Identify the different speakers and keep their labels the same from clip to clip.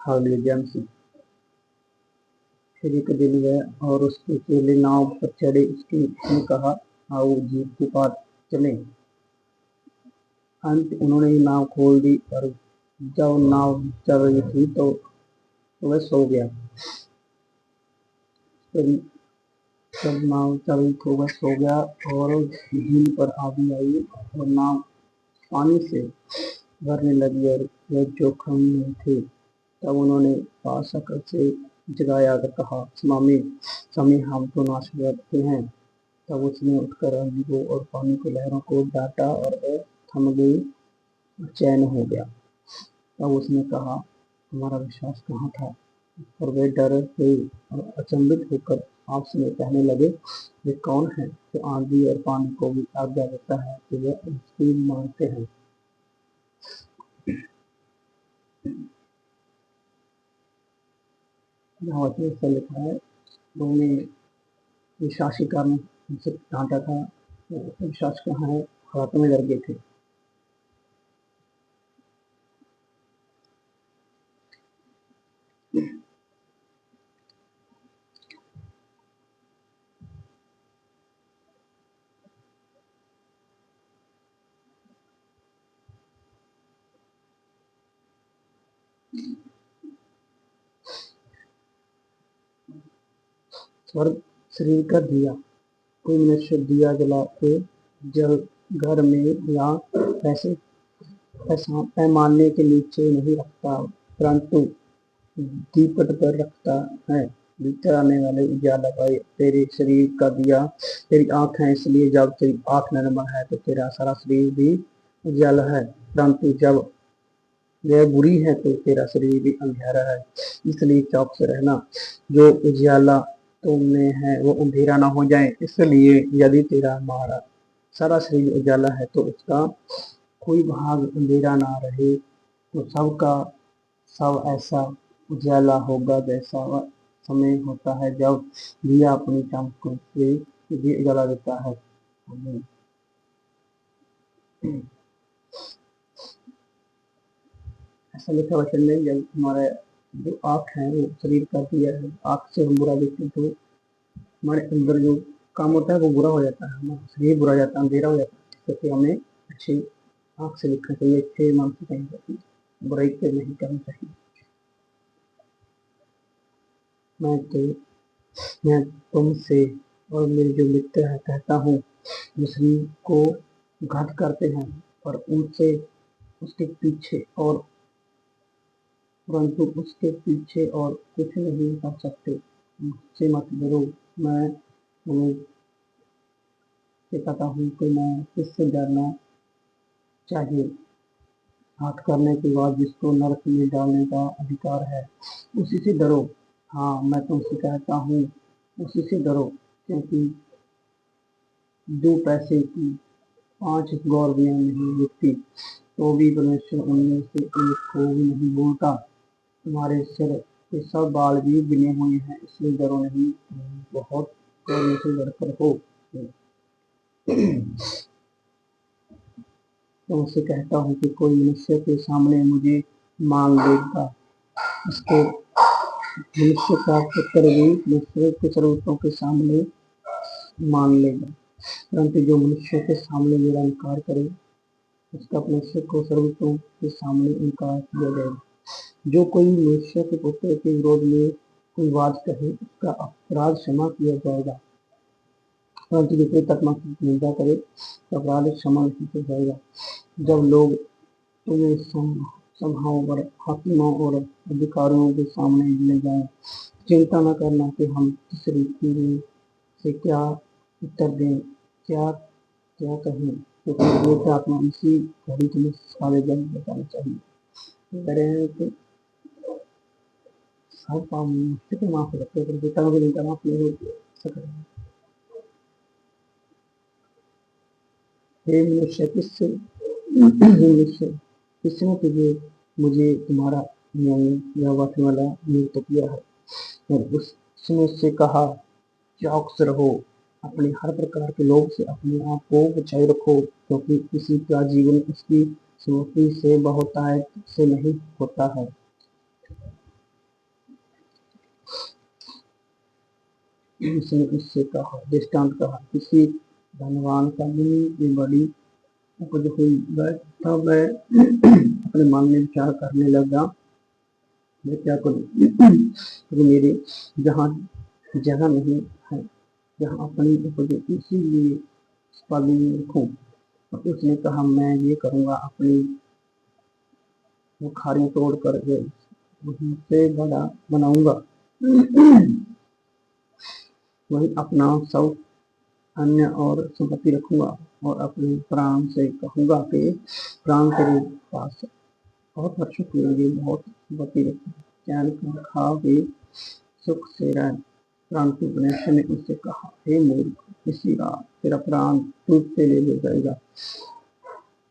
Speaker 1: Hardly Singh Shri के दिन गए और उसके चेले नाव पर चढ़े। उसने कहा, आओ जीप के पास चलें। अंत उन्होंने नाव खोल दी, और जब नाव चल रही थी तो वह सो गया। जब नाव चल रही तो वह सो गया और झील पर आंधी आई और नाव पानी से भरने लगी और वह जोखिम में थे। तब उन्होंने पास आकर से जगाया और कहा, स्वामी हम तो नाश करते हैं। तब उसने उठकर आंधी को और पानी को लहरों को डांटा और वह थम गई और चैन हो गया। तब उसने कहा, तुम्हारा विश्वास कहाँ था? और वे डर गए और अचंभित होकर आपस में कहने लगे, वे कौन है जो आंधी और पानी को भी आज्ञा देता है कि वे उसकी मानते हैं। यहाँ ऐसा लिखा है, उन्होंने विश्वासी कारण उनसे डांटा था, विश्वास कहाँ है, हाथ में डर गए थे। स्वर्ग शरीर का दिया। कोई मनुष्य दिया जला के जल घर में या पैमाने के नीचे नहीं रखता, परंतु दीपट पर रखता है। भीतर आने वाले उजाला पाए। तेरे शरीर का दिया तेरी आंख है, इसलिए जब तेरी आंख निर्मल है तो तेरा सारा शरीर भी उजाला है, परंतु जब वह बुरी है तो तेरा शरीर भी अंधेरा है। इसलिए चौक से रहना, जो उजाला तुम में है वो अंधेरा ना हो जाए। इसलिए यदि तेरा हमारा सारा शरीर उजाला है तो उसका कोई भाग अंधेरा ना रहे, तो सबका सब ऐसा उजाला होगा जैसा वह समय होता है जब दिया अपनी चमक से भी उजाला देता है। ऐसा लिखा वचन में, जब हमारा जो आँख है वो शरीर का दिया है, आँख से हम बुरा देखते हैं तो हमारे अंदर जो काम होता है वो बुरा हो जाता है, हमारा शरीर बुरा हो जाता है, अंधेरा हो जाता है। इसलिए हमें अच्छी आँख से लिखना चाहिए, अच्छे मन से कहना चाहिए, बुराई पे नहीं करना चाहिए। मैं तुमसे और मेरे जो मित्र है कहता हूँ, जो शरीर को घात करते हैं पर उनसे उसके पीछे और परंतु उसके पीछे और कुछ नहीं कर सकते। मुझसे मत डरो, मैं तुम्हें कहता हूँ कि मैं किससे डरना चाहिए। घात करने के बाद जिसको नरक में डालने का अधिकार है, उसी से डरो। हाँ, मैं तुमसे कहता हूँ, उसी से डरो, क्योंकि जो पैसे की 5 गौरवियाँ नहीं बिकती, तो भी परमेश्वर उनमें से एक को भी नहीं भूलता। तुम्हारे सिर के सब बाल भी गिने हुए हैं, इसलिए डरो नहीं, बहुत गौर से बढ़कर हो। तुमसे कहता हूँ कि कोई मनुष्य के सामने मुझे मांग लेगा, उसके मनुष्य का पुत्र भी मनुष्य के सर्वोत्तम के सामने मांग लेगा, परंतु जो मनुष्य के सामने मेरा इनकार करे, उसका मनुष्य को सर्वोत्तम के सामने इनकार किया जाएगा। जो कोई मनुष्य के पुत्र के विरोध में कोई बात कहे, उसका अपराध क्षमा किया जाएगा, परंतु जो कोई आत्मा की निंदा करे तो अपराध क्षमा नहीं किया जाएगा। जब लोग तुम्हें सभाओं और हाकिमों और अधिकारियों के सामने ले जाएं, चिंता न करना कि हम किस रीति से क्या उत्तर दें, क्या क्या कहें, क्योंकि तो आत्मा इसी घड़ी तुम्हें सारे जन बताना चाहिए। डरे हैं कि सब काम मुझसे माफ रखते, पर बेटा मुझे नहीं माफ नहीं हो सकता। हे मनुष्य, किसने तुझे मुझे तुम्हारा न्याय या वाटने वाला नियुक्त किया है? और उसने उससे कहा, चौकस रहो, अपने हर प्रकार के लोग से अपने आप को बचाए रखो, क्योंकि किसी का जीवन उसकी स्मृति से बहुतायत से नहीं होता है। उसने उससे कहा, दृष्टांत कहा, किसी धनवान का में बड़ी उपज हुई। तब मैं अपने मन में विचार करने लगा, मैं क्या करूं, क्योंकि मेरे जहाँ जगह नहीं है जहाँ अपनी उपज इसीलिए उत्पादन में रखूं। और उसने कहा, मैं ये करूंगा, अपनी बुखारी तोड़ कर उनसे बड़ा बनाऊंगा, वही अपना सब अन्य और संपत्ति रखूंगा, और अपने प्राण से कहूंगा कि प्राण तेरे पास बहुत वर्षों के लिए बहुत संपत्ति रखी, चैन कर खा के सुख से रह। प्राण के मनुष्य ने उससे कहा, हे मूर्ख, इसी रात तेरा प्राण टूट से ले जाएगा।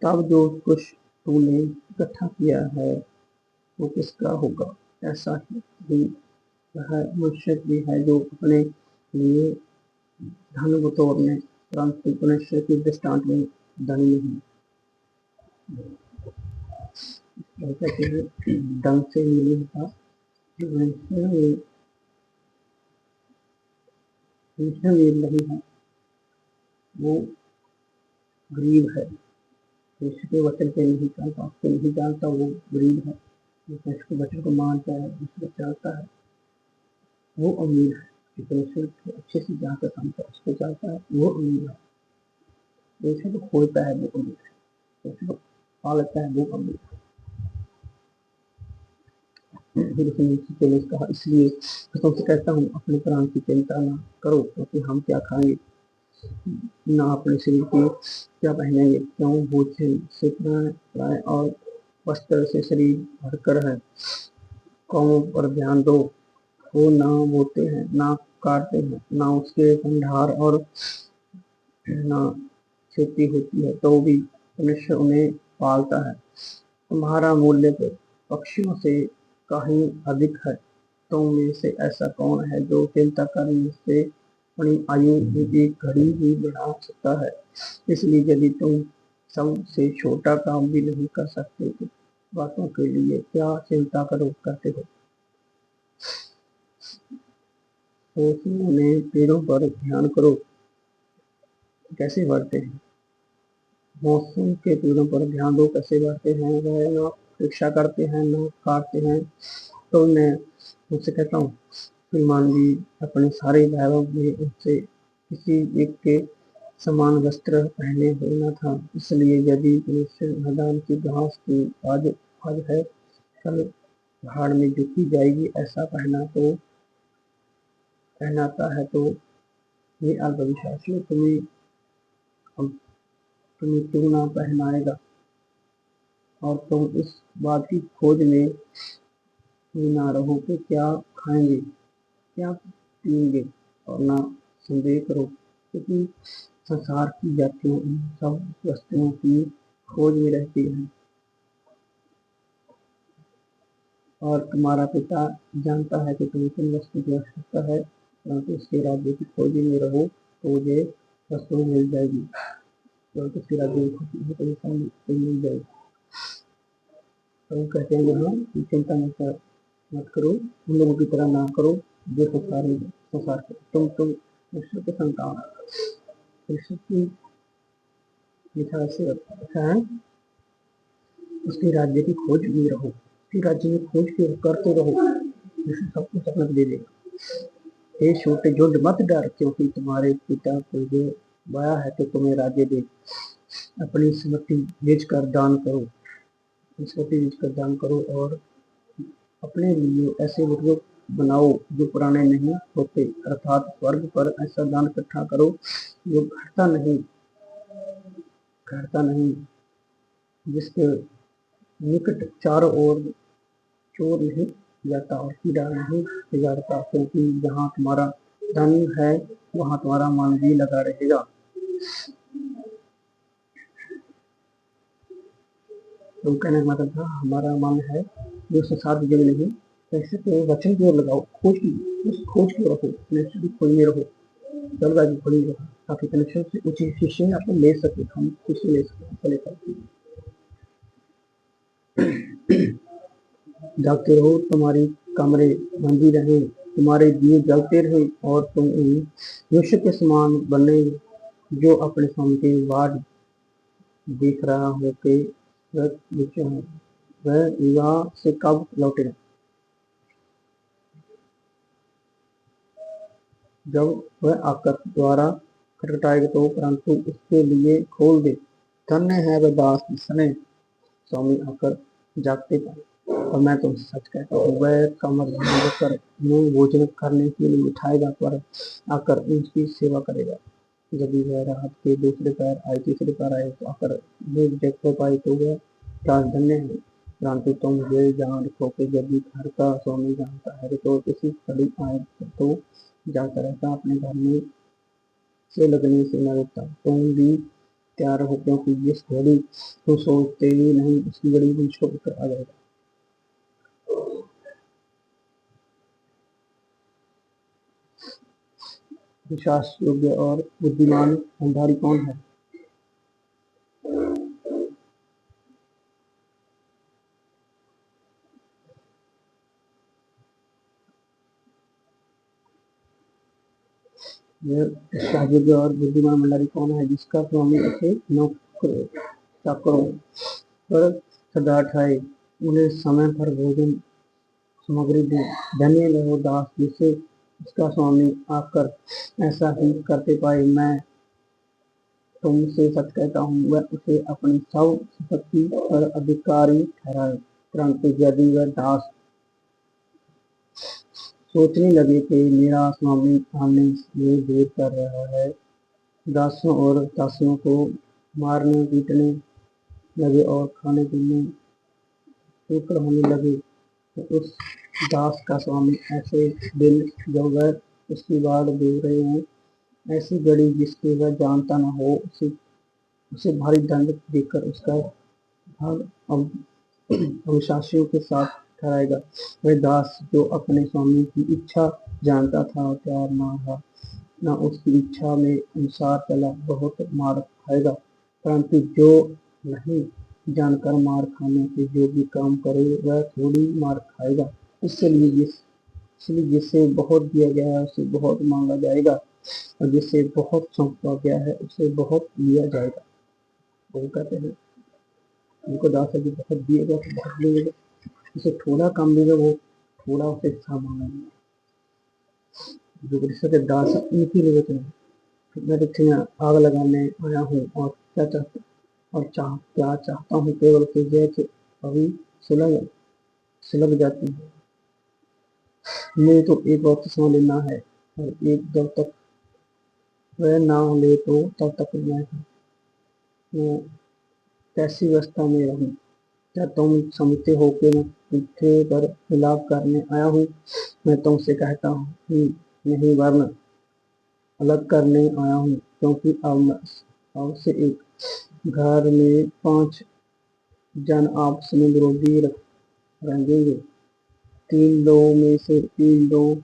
Speaker 1: तब जो कुछ तूने इकट्ठा किया है वो किसका होगा? ऐसा ही वह मनुष्य भी है जो अपने लिए धन बटोरने, परंतु मनुष्य के दृष्टांत में धनी नहीं। ढंग से नहीं होता, मनुष्य नहीं है, वो गरीब है, मनुष्य के वचन पे नहीं चलता, उसको नहीं जानता, वो गरीब है। मनुष्य के वचन को मानता है, उसको चलता है, वो अमीर है। मनुष्य को अच्छे से जानता समझता उसको चलता है, वो अमीर है। मनुष्य को खोलता है, वो अमीर है। मनुष्य को पालता है, वो अमीर है। फिर उसने कहा, इसलिए तुमसे कहता हूँ, अपने प्राण की चिंता ना करो, क्योंकि हम क्या खाएंगे, ना अपने शरीर को क्या पहनेंगे, क्यों भोजन से प्राण और वस्त्र से शरीर भरकर है। कौमों पर ध्यान दो, वो ना बोते हैं, ना काटते हैं, ना उसके भंडार और ना खेती होती है, तो भी मनुष्य उन्हें पालता है। तुम्हारा मूल्य तो पक्षियों से कहीं अधिक है। तुम में से ऐसा कौन है जो चिंता करने से अपनी आयु एक घड़ी भी बढ़ा सकता है? इसलिए यदि तुम सबसे छोटा काम भी नहीं कर सकते तो बातों के लिए क्या चिंता करते हो। तो पेड़ों पर ध्यान करो, कैसे बढ़ते हैं। मौसम के पेड़ों पर ध्यान दो, कैसे बढ़ते हैं। वह ना शिक्षा करते हैं, ना काटते हैं। तो मैं मुझसे कहता हूँ, श्रीमान भी अपने सारे वैभव में उससे किसी एक के समान वस्त्र पहने हुए न था। इसलिए यदि मनुष्य मैदान की घास की आज है, कल भाड़ में झुकी जाएगी, ऐसा पहनाता है, तो ये अल्पविश्वासियों तुम्हें क्यों ना पहनाएगा। और तुम इस बात की खोज में ना रहो कि क्या खाएंगे, क्या पिएंगे, और ना संदेह करो, क्योंकि संसार की जातियां इन सब वस्तुओं की खोज में रहती हैं, और तुम्हारा पिता जानता है कि तुम्हें किन वस्तु की आवश्यकता है। परंतु उसके राज्य की खोज में रहो तो ये वस्तु मिल जाएगी। परंतु उसके राज्य की खोज में तो मिल जाएगी। तो कहते हैं यहाँ कि चिंता मत करो, उन लोगों की तरह ना करो जो संसार के। तुम ईश्वर के संतान, ईश्वर की लिखा से अच्छा है, उसके राज्य की खोज में रहो, उसके राज्य में खोज के करते रहो, ईश्वर सब कुछ अपना दे देगा। हे छोटे झुंड मत डर, क्योंकि तुम्हारे पिता को जो बड़ा है तो तुम्हें राज्य दे। अपनी सम्पत्ति बेचकर दान करो, दान करो, और अपने लिए ऐसे बुजुर्ग बनाओ जो पुराने नहीं होते, अर्थात स्वर्ग पर ऐसा दान इकट्ठा करो जो घटता नहीं, जिसके निकट चारों ओर चोर नहीं जाता और कीड़ा नहीं बिगाड़ता, क्योंकि जहाँ तुम्हारा धन है वहाँ तुम्हारा मन भी लगा रहेगा। तो कहने का मतलब था, हमारा मन है जो संसार जग नहीं, कैसे तो वचन की ओर लगाओ, खोज की ओर रहो, कनेक्शन की खोज में रहो, दरगाह की खोज में रहो, ताकि कनेक्शन से ऊंचे शिष्य आपको ले सके, हम शिष्य ले सके। जागते रहो, तुम्हारी कमरे बंदी रहे, तुम्हारे दिए जलते रहे और तुम उन मनुष्य के समान बने जो अपने स्वामी की वाट देख रहा हो के वह विवाह से कब लौटेगा। जब वह आकर द्वारा खटखटाएगा तो परंतु उसके लिए खोल दे। धन्य है वह दास जिसने स्वामी आकर जागते पाए। और मैं तुमसे सच कहता हूँ, वह कमर बांध कर मुंह भोजन करने के लिए उठाएगा पर आकर उनकी सेवा करेगा। जब वह रात के दूसरे पैर आए तीसरे पैर आए तो आकर मुंह जगह पाए तो वह दास धन्य है। परंतु तुम ये जान रखो कि यदि घर का स्वामी जानता है तो किसी घड़ी आए तो जाता रहता अपने घर में से लगने से न रुकता। तुम भी तैयार हो क्योंकि जिस घड़ी तुम सोचते ही नहीं उसकी घड़ी भी छोड़ कर आ जाएगा। विश्वास योग्य और बुद्धिमान भंडारी कौन है। यह विश्वास योग्य और बुद्धिमान भंडारी कौन है जिसका स्वामी उसे नौकरों चाकरों पर सदा ठाए, उन्हें समय पर भोजन सामग्री दे। धन्य है वो दास जिसे उसका स्वामी आकर ऐसा ही करते पाए। मैं तुमसे सच कहता हूँ, वह उसे अपनी सब संपत्ति पर अधिकारी ठहराए। परंतु यदि वह दास सोचने लगे कि मेरा स्वामी आने में देर कर रहा है, दासों और दासियों को मारने पीटने लगे और खाने पीने शुक्र होने लगे तो उस दास का स्वामी ऐसे दिन जब वह उसकी बाट देख रहे हैं, ऐसी घड़ी जिसकी वह जानता न हो, उसे भारी दंड देकर उसका भाग अविश्वासियों के साथ ठहराएगा। वह दास जो अपने स्वामी की इच्छा जानता था तैयार न रहा, न उसकी इच्छा में अनुसार चला, बहुत मार खाएगा। परंतु जो नहीं जानकर मार खाने के जो भी काम करे वह थोड़ी मार खाएगा। इसलिए जिसे बहुत दिया गया है उसे बहुत मांगा जाएगा और जिसे बहुत सौंपा गया है उसे बहुत लिया जाएगा। वो कहते हैं उनको दास है, बहुत दिएगा तो बहुत लेगा, उसे थोड़ा कम देगा वो थोड़ा उसे अच्छा मांगेगा। जो कृष्ण के दास है उनकी जरूरत नहीं। मैं तो आग लगाने आया हूँ और क्या चाहता हूँ केवल कि जैसे अभी सुलग जाती है। मुझे तो एक वक्त समझ लेना है और एक जब तक वह ना ले तो तब तक मैं कैसी व्यवस्था में रहूं। क्या तुम समझते हो कि मैं पीठे पर विलाप करने आया हूँ। मैं तुमसे कहता हूँ कि नहीं, वरन अलग करने आया हूँ, क्योंकि अब से एक घर में 5 जन आपस में विरोधी रहेंगे। 3 लोगों में से 3 लोग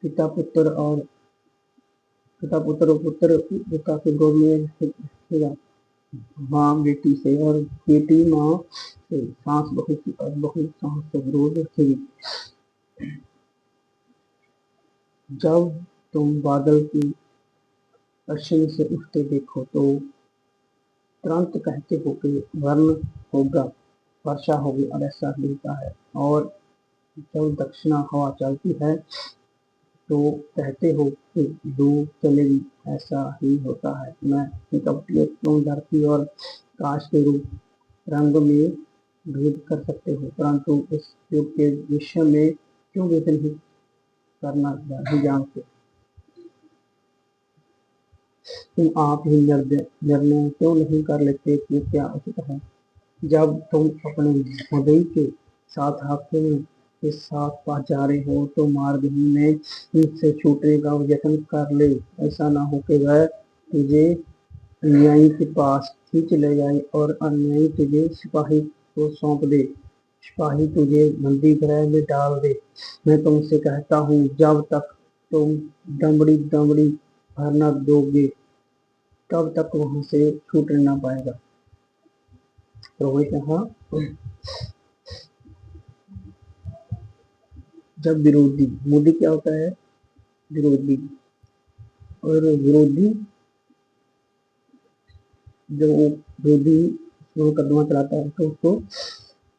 Speaker 1: पिता पुत्र और पुत्र पिता के गोद में रहेगा, माँ बेटी से और बेटी माँ से, सास बहू की और बहू सास से विरोध रखेगी। जब तुम बादल की पश्चिम से उठते देखो तो तुरंत कहते हो कि वर्ण होगा, वर्षा होगी, और ऐसा ही होता है। और जब दक्षिणा हवा चलती है तो कहते हो कि लू चलेगी, ऐसा ही होता है। मैं कपटियों तुम धरती और काश के रूप रंग में भेद कर सकते हो, परंतु इस युग के विषय में क्यों भेद नहीं करना नहीं जानते। तुम आप ही निर्णय क्यों नहीं कर लेते कि क्या उचित है। जब तुम अपने मदई के साथ हाकिम के साथ पास जा रहे हो तो मार्ग ही में उससे छूटने का यत्न कर ले। ऐसा ना हो कि वह तुझे अन्यायी के पास खींच ले जाए और अन्यायी तुझे सिपाही को सौंप दे, सिपाही तुझे बंदी गृह में डाल दे। मैं तुमसे कहता हूँ, जब तक तुम दमड़ी दमड़ी भर न दोगे तब तक वहां से छूट ना पाएगा। रोहित, हाँ जब विरोधी, मोदी क्या होता है? विरोधी। और विरोधी जो विरोधी वो मुकदमा चलाता है तो उसको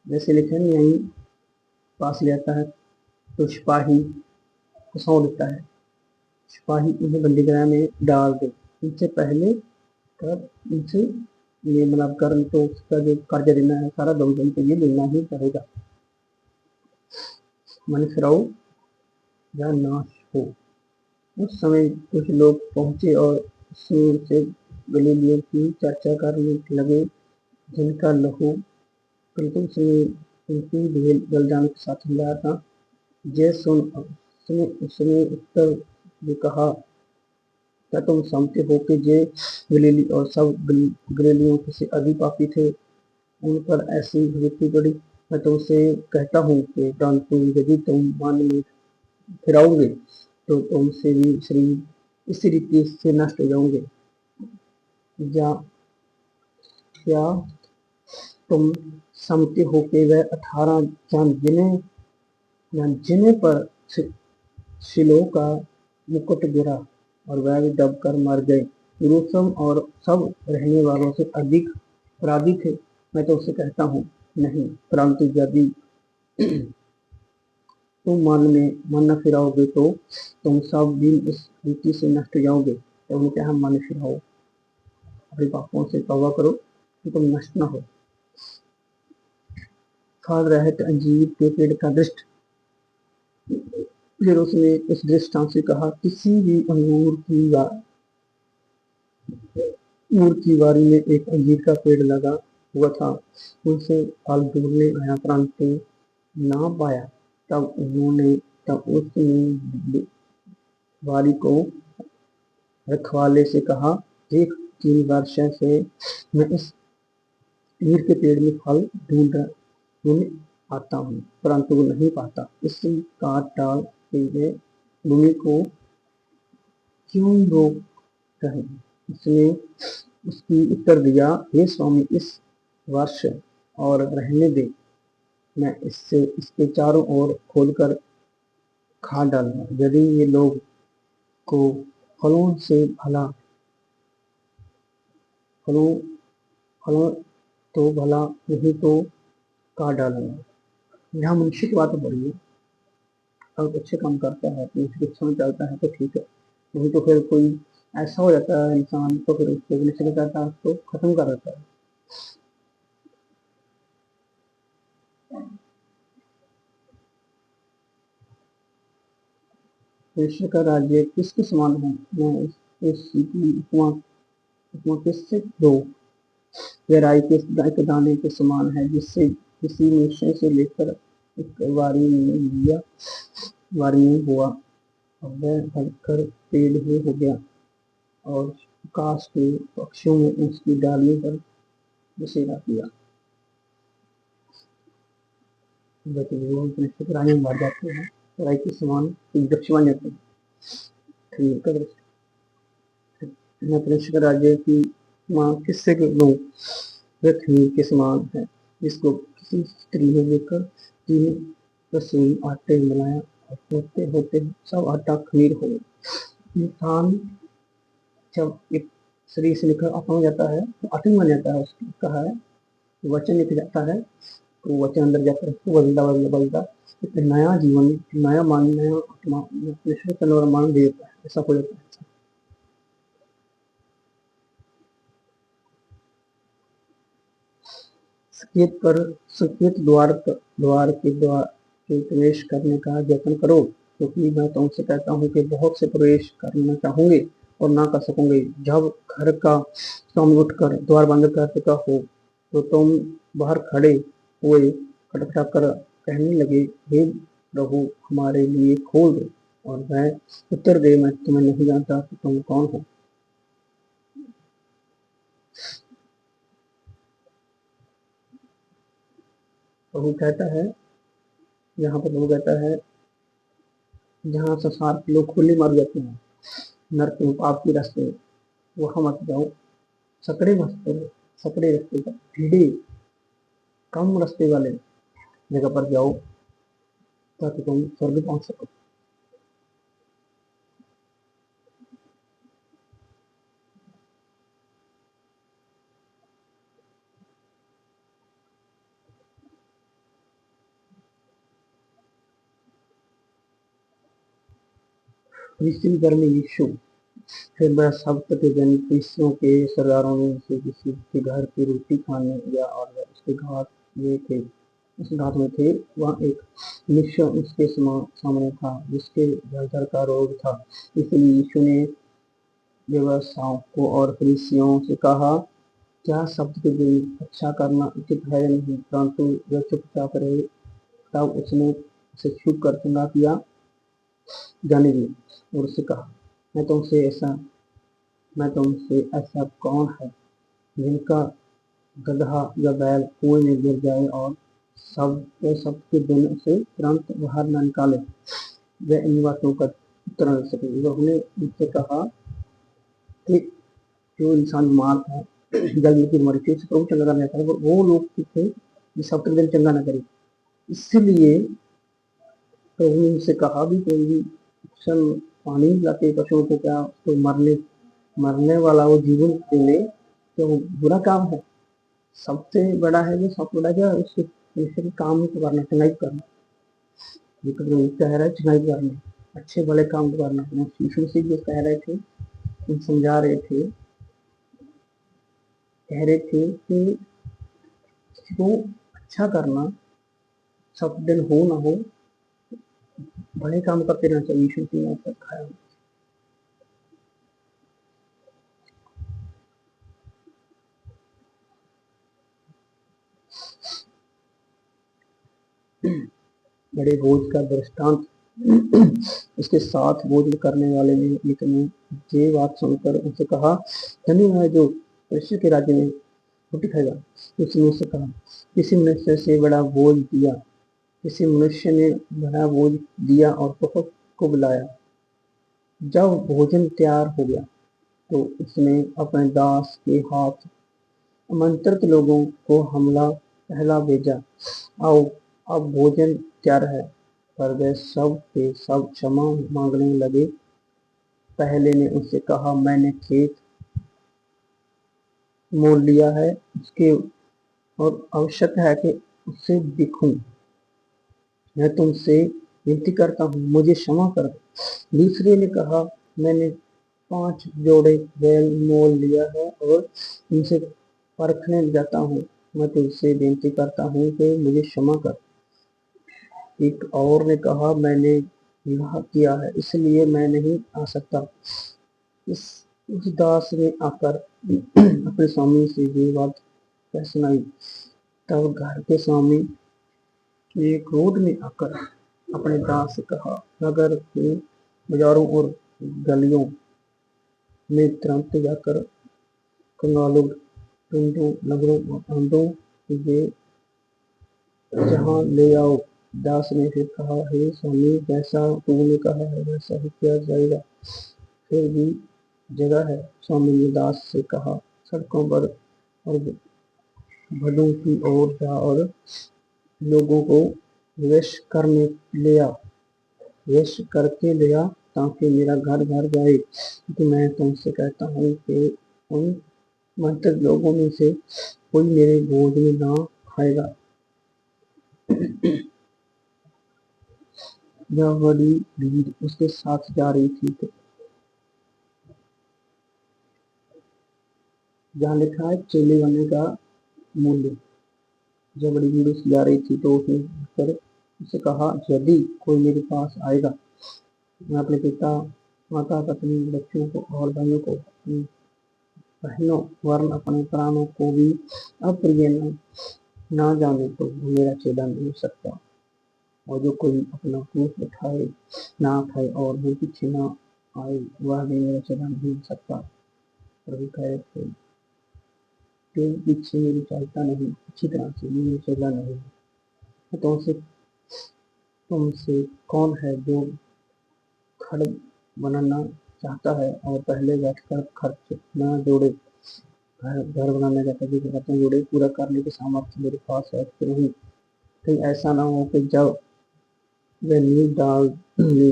Speaker 1: जैसे लिखे यहीं पास ले आता है तो सिपाही को सौंप देता है, सिपाही उन्हें बंदी गृह में डाल दे। इनसे पहले कर इनसे ये मतलब कर तो उसका जो कर्ज देना है सारा बहुजन के लिए देना ही पड़ेगा। मन फिराओ या नाश हो। उस समय कुछ लोग पहुंचे और से गलीलियों की चर्चा करने लगे, जिनका लहू बिल्कुल से उनकी भेल जल जाने के साथ मिलाया था। जय सुन उसने उत्तर में कहा, क्या तुम समझते हो कि जे गलीली और सब गलीलियों से अधिक पापी थे, उन पर ऐसी विपत्ति पड़ी? मैं तुमसे कहता हूँ कि परंतु यदि तुम मन में फिराओगे तो तुमसे भी शरीर इसी रीति से नष्ट हो जाओगे। या क्या तुम समझते हो कि वह 18 जन जिन्हें पर शिलोह का मुकुट गिरा और वह भी दबकर मर गए, यरूशलेम और सब रहने वालों से अधिक अपराधी थे? मैं तो उससे कहता हूँ नहीं, परंतु यदि तुम मन न फिराओगे तो तुम सब दिन इस रीति से नष्ट हो जाओगे। तो उन्हें क्या, मन फिराओ, अपने पापों से तौबा करो कि तुम नष्ट न हो। फल रहित अंजीर के पेड़ का दृष्ट। फिर उसने इस दृष्टांत से कहा, किसी भी अंगूर की वारी में एक अंजीर का पेड़ लगा हुआ था, उनसे फल ढूंढने आया परंतु ना पाया। तब उसने वारी को रखवाले से कहा, देख 3 वर्ष से मैं इस अंजीर के पेड़ में फल ढूंढने आता हूँ परंतु वो नहीं पाता, इसे काट डाल के भूमि को क्यों रोक रहे? उसने उसकी उत्तर दिया, हे स्वामी, इस वर्ष और रहने दे, मैं इसके चारों ओर खोदकर खाद डालूंगा। यदि ये लोग को फलों से फलों फलों तो भला, नहीं तो काट डालूंगा। यहाँ मनुष्य की बात हो रही है। अगर अच्छे काम करता है तो उसकी इच्छा में चलता है तो ठीक है, नहीं तो फिर कोई ऐसा हो जाता है इंसान तो फिर उसको मनुष्य क्या करता है, उसको खत्म कर देता है। कृष्ण का राज्य किसके समान है? मैं इसकी उपमा किससे दो? यह राई के दाने के समान है, जिससे किसी मनुष्य से लेकर एक वारी में हुआ और वह बढ़कर पेड़ ही हो गया और आकाश के पक्षियों ने उसकी डालियों पर बसेरा किया। रानी मर जाते हैं, राई के समान वृक्ष बन जाते हैं। कृष्ण का राज्य की माँ किससे लोग पृथ्वी के समान है, जिसको किसी स्त्री ने लेकर 3 रसोई आटे मिलाया और होते होते सब आटा खमीर हो गया। इंसान जब एक शरीर से निकल आत्मा हो जाता है तो आत्मा बन जाता है, उसका है वचन निकल जाता है तो वचन अंदर जाकर उसको बदलता एक नया जीवन, नया आत्मा मान दे देता है। ऐसा हो जाता है। संकेत द्वार के प्रवेश करने का यत्न करो, क्योंकि मैं तुमसे कहता हूँ कि बहुत से प्रवेश करना चाहोगे और ना कर सकोगे। जब घर का सामने उठकर द्वार बंद कर चुका हो तो तुम बाहर खड़े हुए खटखटा कर कहने लगे, हे प्रभु, हमारे लिए खोल दो। और वह उत्तर दे, मैं तुम्हें नहीं जानता कि तुम कौन हो। प्रभु कहता है, यहाँ पर प्रभु कहता है, जहाँ संसार के लोग खुले मार जाते हैं नरक में, पाप के रास्ते में, वहां मत जाओ। सकड़े रास्ते पर, भीड़े कम रास्ते वाले जगह पर जाओ, ताकि तुम स्वर्ग पहुंच सको। क्रिश्चियन धर्म में यीशु फिर वह सब्त के दिन फरीसियों के सरदारों ने उसे किसी के घर की रोटी खाने गया और वह उसके घात में थे उस घात में थे। वह एक मनुष्य उसके सामने था जिसके जर्जर का रोग था। इसलिए यीशु ने व्यवसायों और फरीसियों से कहा, क्या शब्द के दिन अच्छा करना उचित है या नहीं? परंतु वह चुपचाप रहे। तब उसने उसे छू कर चंगा किया जाने दिया और उससे कहा, मैं तुमसे ऐसा कौन है जिनका गदहा या बैल कुएं में गिर जाए और सब के दिन उसे तुरंत बाहर न निकाले? वह इन बातों का उत्तर न दे सके। उन्होंने उनसे कहा कि जो इंसान बीमार था जब की बीमारी थी उसे प्रभु चंगा करना था, वो लोग थे जो सब दिन चंगा न करे। इसलिए प्रभु ने उनसे कहा भी कोई भी पानी लाके पशुओं को क्या तो मरने वाला वो जीवन देने तो बुरा काम है। सबसे बड़ा है जो सबसे बड़ा क्या उसके काम को करना, चंगाई करना। ये तो कह रहा है चंगाई करना, अच्छे बड़े काम को करना। यीशु मसीह जो कह रहे थे, समझा रहे थे, कह रहे थे कि वो अच्छा करना, सब दिन हो ना हो बड़े काम करते रहना चाहिए। यीशु मसीह ने ऐसा सिखाया। बड़े बोझ का दृष्टांत उसके साथ बोझ करने वाले ने एक ने ये बात सुनकर उनसे कहा, धन्य है जो मनुष्य के राज्य में रोटी खाएगा। उसने उससे कहा, किसी मनुष्य से बड़ा बोझ दिया, किसी मनुष्य ने बड़ा बोझ दिया और बहुत को बुलाया। जब भोजन तैयार हो गया तो उसने अपने दास के हाथ आमंत्रित लोगों को हमला पहला भेजा, आओ अब भोजन तैयार है। पर वे सब के सब क्षमा मांगने लगे। पहले ने उससे कहा, मैंने खेत मोल लिया है, उसके और आवश्यक है कि उससे दिखूं। मैं तुमसे विनती करता हूँ, मुझे क्षमा कर दो। दूसरे ने कहा, मैंने 5 जोड़े बैल मोल लिया है और उनसे परखने जाता हूँ। मैं तुमसे विनती करता हूँ कि मुझे क्षमा कर। एक और ने कहा, मैंने विवाह किया है इसलिए मैं नहीं आ सकता। उस दास ने आकर अपने स्वामी से ये बात कह सुनाई। तब घर के स्वामी ने क्रोध में आकर अपने दास से कहा, अगर तू बाजारों और गलियों में तुरंत जाकर कंगालों, टुंडों, नगरों और अंधों ये जहाँ ले आओ। दास ने फिर कहा, हे स्वामी, जैसा तूने कहा है वैसा ही किया जाएगा। फिर भी जगह है। स्वामी ने दास से कहा, सड़कों पर और भदों की ओर जा और लोगों को विश करके ले आ, ताकि मेरा घर भर जाए। क्योंकि मैं तुमसे कहता हूँ कि उन मंत्रित लोगों में से कोई मेरे भोज में ना खाएगा। जब बड़ी भीड़ उसके साथ जा रही थी तो जहाँ लिखा है चेले बनने का मूल्य, जब बड़ी भीड़ उसकी जा रही थी तो उसने उससे कहा, यदि कोई मेरे पास आएगा, मैं अपने पिता, माता, पत्नी, बच्चों को और भाइयों को, अपनी बहनों वरन अपने प्राणों को भी अप्रिय ना जाने तो वो मेरा चेला नहीं हो सकता। और जो कोई अपना क्रूस उठाए ना खाए और वो पीछे ना आए, वह भी मेरा चेला नहीं हो सकता। प्रभु कह रहे थे, जो पीछे मेरी चलता नहीं अच्छी तरह से, मेरा चेला नहीं। तो तुमसे कौन है जो घर बनाना चाहता है और पहले बैठकर खर्च न जोड़े? घर बनाना चाहता है, खर्च जोड़े, पूरा करने की सामर्थ्य मेरे पास है कि नहीं। कहीं ऐसा ना हो कि जब वह नींव डालने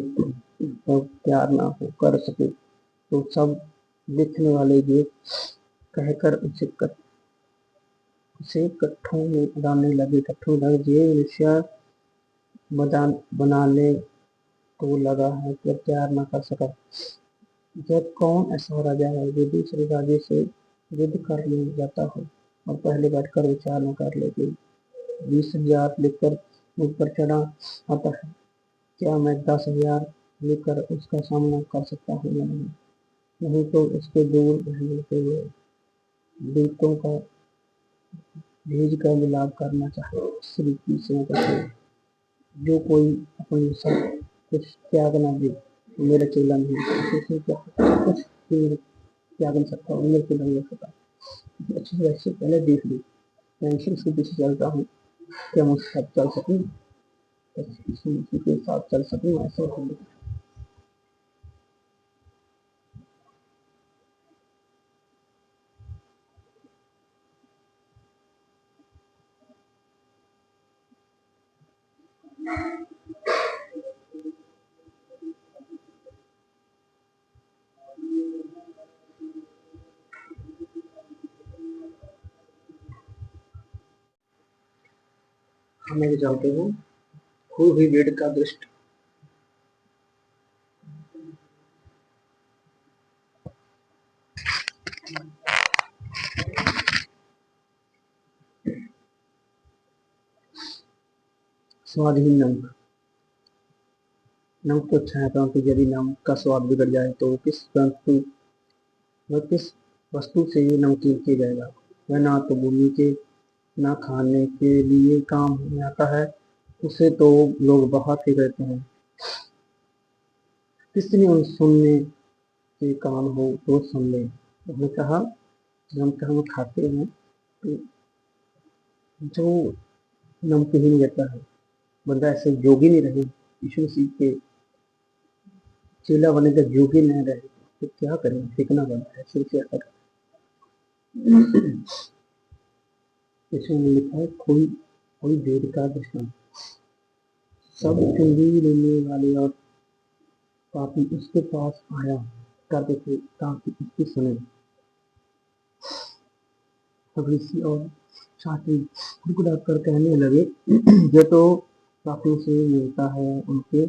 Speaker 1: तब तैयार न हो कर सके तो सब देखने वाले ये कहकर उसे कट्ठों में डालने लगे। ये मनुष्य बनाने को लगा है पर तैयार न कर सका। जब कौन ऐसा राजा है जो दूसरे राजे से युद्ध करने जाता हो और पहले बैठकर विचार न कर ले कि 20,000 लेकर मुझ पर चढ़ा आता है, क्या मैं 10,000 लेकर उसका सामना कर सकता हूँ या नहीं? नहीं तो उसके दूर रहने के लिए दूतों का भेज कर विलाप करना चाहे। श्री की सेवा करते जो कोई अपनी सब कुछ त्याग न दे तो मेरा चेला नहीं है। क्या कुछ भी त्याग नहीं सकता और मेरे चेला नहीं हो सकता। अच्छे से अच्छे पहले देख ली टेंशन उसके पीछे चलता हूँ, क्या मुझसे साथ चल सकूँ, उसी के साथ चल सकूँ ऐसा हो। हम आगे चलते हैं। खोई हुई भेड़ का दृष्ट। स्वादहीन नमक। नमक तो अच्छा है परंतु यदि नमक का स्वाद बिगड़ जाए तो वह किस वस्तु से नमकीन किया जाएगा। वह ना तो भूमि के ना खाने के लिए काम में आता है, उसे तो लोग बहुत ही कहते हैं। किसने उन सुनने के कान हो तो सुन ले। उसने कहा जब हम खाते हैं तो जो नमकीन रहता है बंदा ऐसे जोगी नहीं रहे, यीशु मसीह के चेला बने का जोगी नहीं रहे तो क्या करें, फेंकना बनता है सिर से अटक। इसमें लिखा है कोई कोई भेद का दृष्टांत। सब चुंगी लेने वाले और पापी उसके पास आया करते थे ताकि उसकी सुने। फरीसी और शास्त्री गुड़गुड़ा कर कहने लगे जो तो पापियों से मिलता है उनके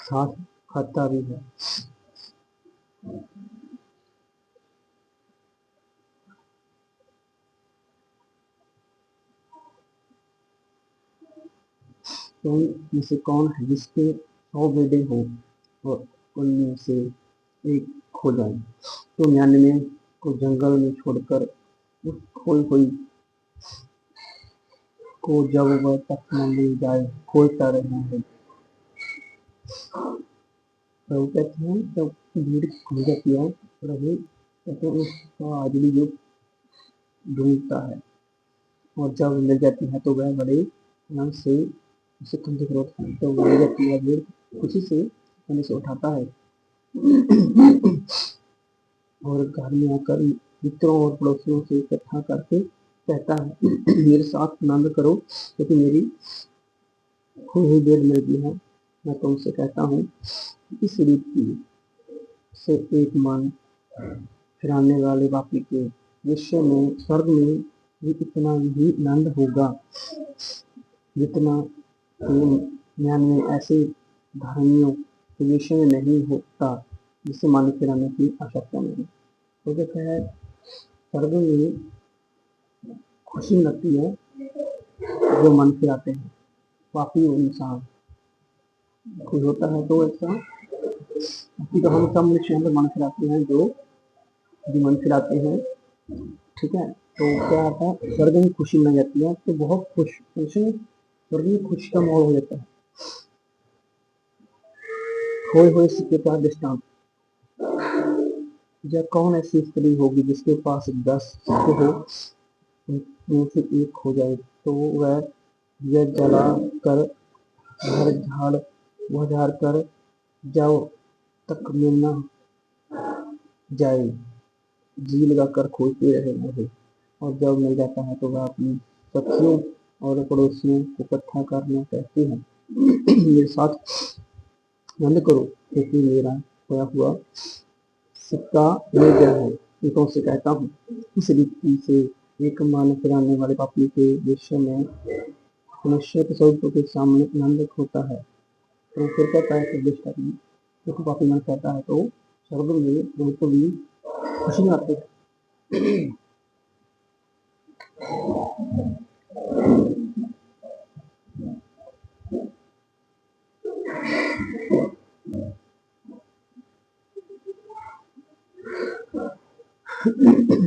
Speaker 1: साथ खाता भी है। तो में से कौन है जिसके 100 बेटे हो और उनमें से एक खो जाए तो 99 को जंगल में छोड़कर उस खोई हुई को जब वह तक न ले जाए खोजता रहना है। प्रभु कहते हैं जब भीड़ खो जाती है प्रभु कहते हैं उसका आदमी जो ढूंढता है और जब मिल जाती है तो वह बड़े आनंद से उसे कंधे पर उठाता है। तो मिल जाती है भीड़ खुशी से कंधे से उठाता है और घर में आकर मित्रों और पड़ोसियों से इकट्ठा करके कहता है मेरे साथ आनंद करो क्योंकि मेरी खोई हुई भेड़ मिल गई है। मैं तुमसे कहता हूँ इस रीति से एक मन फिराने वाले पापी के विषय में स्वर्ग में भी इतना ही आनंद होगा जितना 99 ऐसे धार्मियों के विषय में नहीं होता जिससे मन फिराने की आवश्यकता नहीं। तो कहता है स्वर्ग में खुशी मिलती है जो मन फिराते हैं। पापी इंसान खुश होता है तो ऐसा तो हम सब मनुष्य मन फिराते हैं जो मन फिराते हैं। ठीक है तो क्या आता है स्वर्ग में खुशी मिल जाती है तो बहुत खुश स्वर्ग में खुशी का माहौल हो जाता है। खोए हुए सिक्के का दृष्टांत। या कौन ऐसी स्त्री होगी जिसके पास 10 सिक्के हो उनमें से एक हो जाए तो वह यह जला कर वह झाड़ कर जाओ तक मिलना जाए जी लगा कर खोजते रहे और जब मिल जाता है तो वह अपनी सखियों और पड़ोसियों को इकट्ठा करना कहती है मेरे साथ आनंद करो, क्योंकि मेरा खोया हुआ सिक्का मिल गया है। मैं तुमसे कहता हूँ, इस रीति से एक मान फिराने वाले पापी के विषय में मनुष्य के स्वरूप के सामने आनंद होता है। तो फिर कहता है प्रवेश करने, क्योंकि पापी मन कहता है तो स्वर्ग में उनको भी खुशी आती है।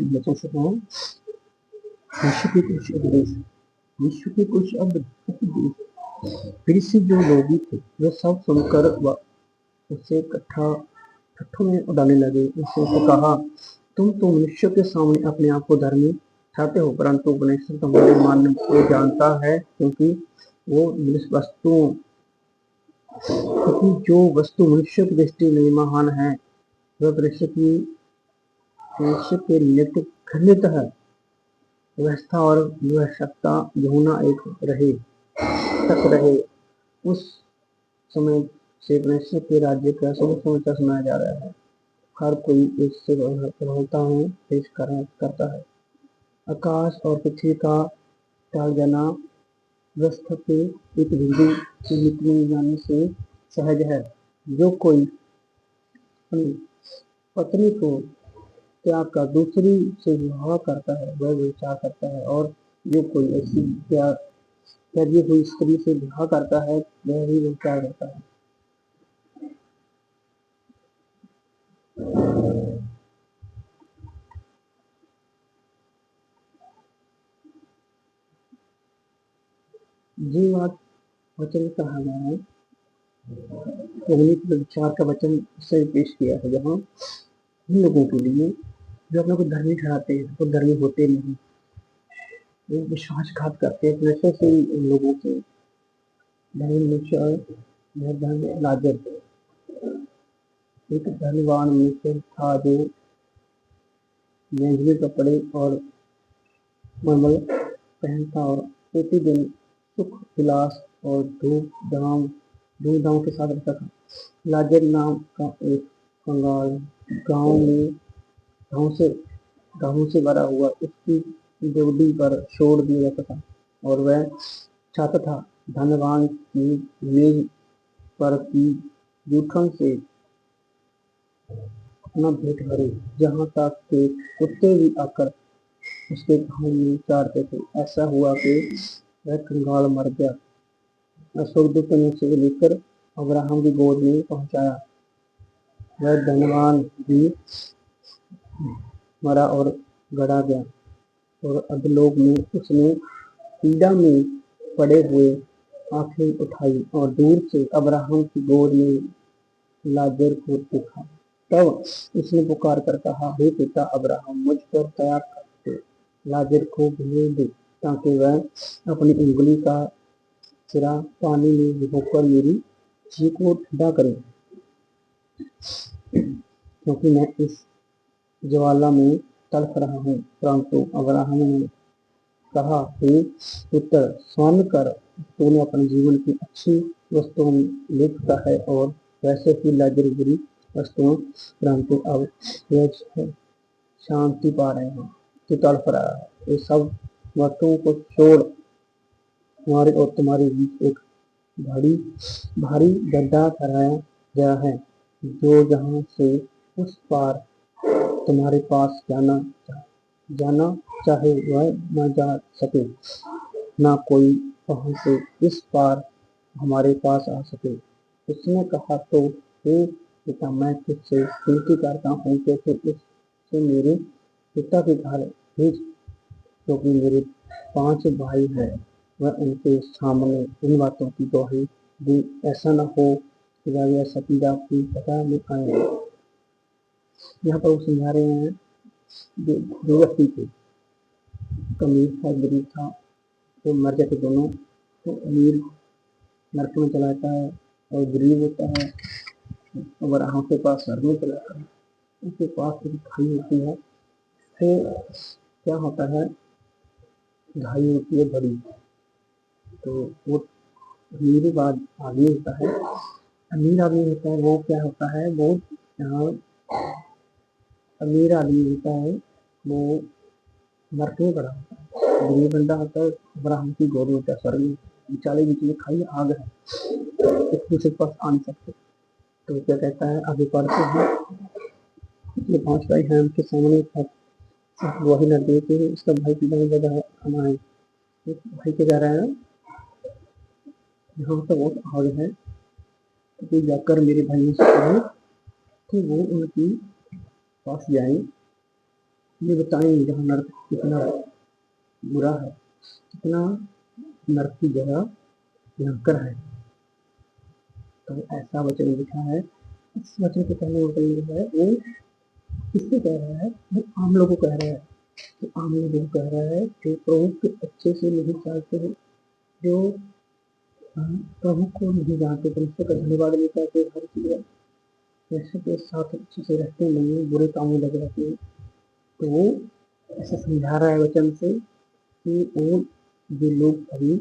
Speaker 1: बच्चों से कहें, विश्व के कुछ उपदेश, विश्व के कुछ उपदेश। फिर से जो लोग थे वे सब सुनकर उसे कट्ठों में उड़ाने लगे। उसने कहा, तुम तो मनुष्य के सामने अपने आप को धर्मी ठहराते हो, परंतु परमेश्वर तुम्हारे मन को जानता है, क्योंकि जो वस्तु मनुष्य की दृष्टि में महान है वह मनुष्य के निमित्त घृणित है। व्यवस्था और आवश्यकता होना एक रहे उस समय से मनुष्य के राज्य का समाचार सुनाया जा रहा है। हर कोई इससे प्रभाविताओं पेश करता है। आकाश और पृथ्वी का टाल जाना व्यवस्था के एक बिंदु से निकलने जाने से सहज है। जो कोई अपनी पत्नी को त्याग कर दूसरी से विवाह करता है वह विचार करता है, और जो कोई ऐसी त्यागी हुई स्त्री से विवाह करता है वह भी विचार करता है। जीवात वचन कहा गया है, विचार का वचन से पेश किया है, जहाँ उन लोगों के लिए जो अपने को धर्मी ठहराते हैं वो धर्मी होते नहीं, वो विश्वासघात करते हैं। वैसे से उन लोगों के धर्म लाजर एक धनवान मनुष्य था जो महंगे कपड़े और मलमल पहनता और प्रतिदिन सुख विलास और धूमधाम के साथ रहता था। लाजर नाम का एक कंगाल गांव से भरा हुआ उसकी देवड़ी पर छोड़ दिया जाता था, और वह चाहता था धनवान की मेज पर की जूठन से अपना पेट भरे, जहाँ तक के कुत्ते भी आकर उसके घाव में चाटते थे। ऐसा हुआ कि वह कंगाल मर गया। स्वर्गदूत ने उसे लेकर अब्राहम की गोद में पहुंचाया। वह धनवान भी मरा और गड़ा गया, और अधोलोक में उसने पीड़ा में पड़े हुए आंखें उठाई और दूर से अब्राहम की गोद में लाजर को देखा। तब उसने पुकार कर कहा, हे पिता अब्राहम, मुझ पर दया करके लाजर को भेज दे, ताकि वह अपनी उंगली का सिरा पानी में भिगोकर मेरी जी को ठंडा करे, क्योंकि मैं इस ज्वाला में तड़प रहा हूँ। परंतु अब्राहम ने कहा, हे पुत्र, स्वर्ण कर, तूने अपने जीवन की अच्छी वस्तुओं में ले चुका है, और वैसे ही लाजर बुरी वस्तुओं, परंतु अब यह शांति पा रहे हैं, तू तड़प रहा है। ये सब वस्तुओं को छोड़ तुम्हारे और तुम्हारे बीच एक भारी गड्ढा ठहराया गया है, जो जहाँ से उस पार तुम्हारे पास जाना चाहे वह न जा सके, ना कोई वहां से इस पार हमारे पास आ सके। उसने कहा, तो हे पिता, मैं तुझसे विनती करता हूँ कि फिर उससे मेरे पिता के घर भेज, क्योंकि मेरे 5 भाई हैं। वह उनके सामने इन बातों की गवाही दे, ऐसा न हो कि वह यह सतीजा की पता में आए। यहाँ पर वो समझा रहे हैं, दो व्यक्ति थे, अमीर था गरीब था, तो मर जाते दोनों। तो अमीर नरक में चला जाता है और गरीब होता है अब्राहम के पास स्वर्ग में चला जाता है। उसके पास एक खाई होती है। फिर क्या होता है, घाई होती है बड़ी, तो वो अमीर आदमी होता है, अमीर आदमी होता है वो क्या होता है, वो यहाँ अमीर आदमी होता है वो नरक में पड़ा होता है। गरीब बंदा होता है अब्राहम की गोद होता है, स्वर्ग में विचाले बीच में खाई आग है, एक दूसरे के पास आ नहीं सकते। तो क्या कहता है, आगे पढ़ते हैं, ये 5 भाई हैं, उनके सामने वही नदी के उसका भाई की बहुत ज्यादा हमारे एक भाई के जा रहा है, यहाँ पर बहुत आग है, तो जाकर मेरे भाइयों से कहो कि वो उनकी पास जाए, ये बताएं जहाँ नर्क कितना बुरा है, कितना नर्क की जगह भयंकर है। तो ऐसा वचन लिखा है। इस वचन के पहले वचन जो है वो किससे कह रहा है, वो आम लोगों को कह रहा है, तो आम लोगों को कह रहा है जो प्रभु के अच्छे से नहीं चाहते हैं, जो प्रभु को नहीं जानते, परमेश्वर का धन्यवाद नहीं करते, हर चीज परमेश्वर के साथ अच्छे से रहते नहीं, बुरे कामों लगे रहते हैं। तो वो ऐसे समझा रहा है वचन से कि वो जो लोग अभी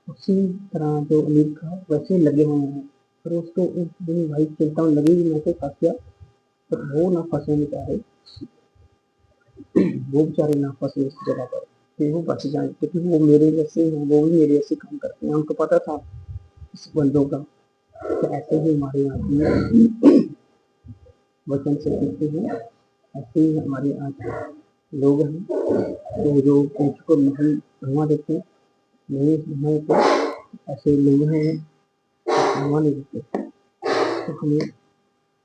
Speaker 1: उसी तरह जो अमीर का वैसे लगे हुए हैं, पर उसको उस दिन भाई चिंता में लगी मैं तो फंस गया, पर वो ना फंसे बेचारे, वो बेचारे ना फंसे उस जगह पर, कि वो बच जाए, क्योंकि वो मेरे जैसे हैं, वो भी मेरे जैसे काम करते हैं, हमको पता था इस बंदों का। तो ऐसे ही हमारे यहाँ की वचन से सीखते हैं, ऐसे ही हमारे आज लोग हैं तो जो उसको नहीं धुआं देते, नहीं धुआं देते, ऐसे लोग हैं धुआं नहीं देते, तो हमें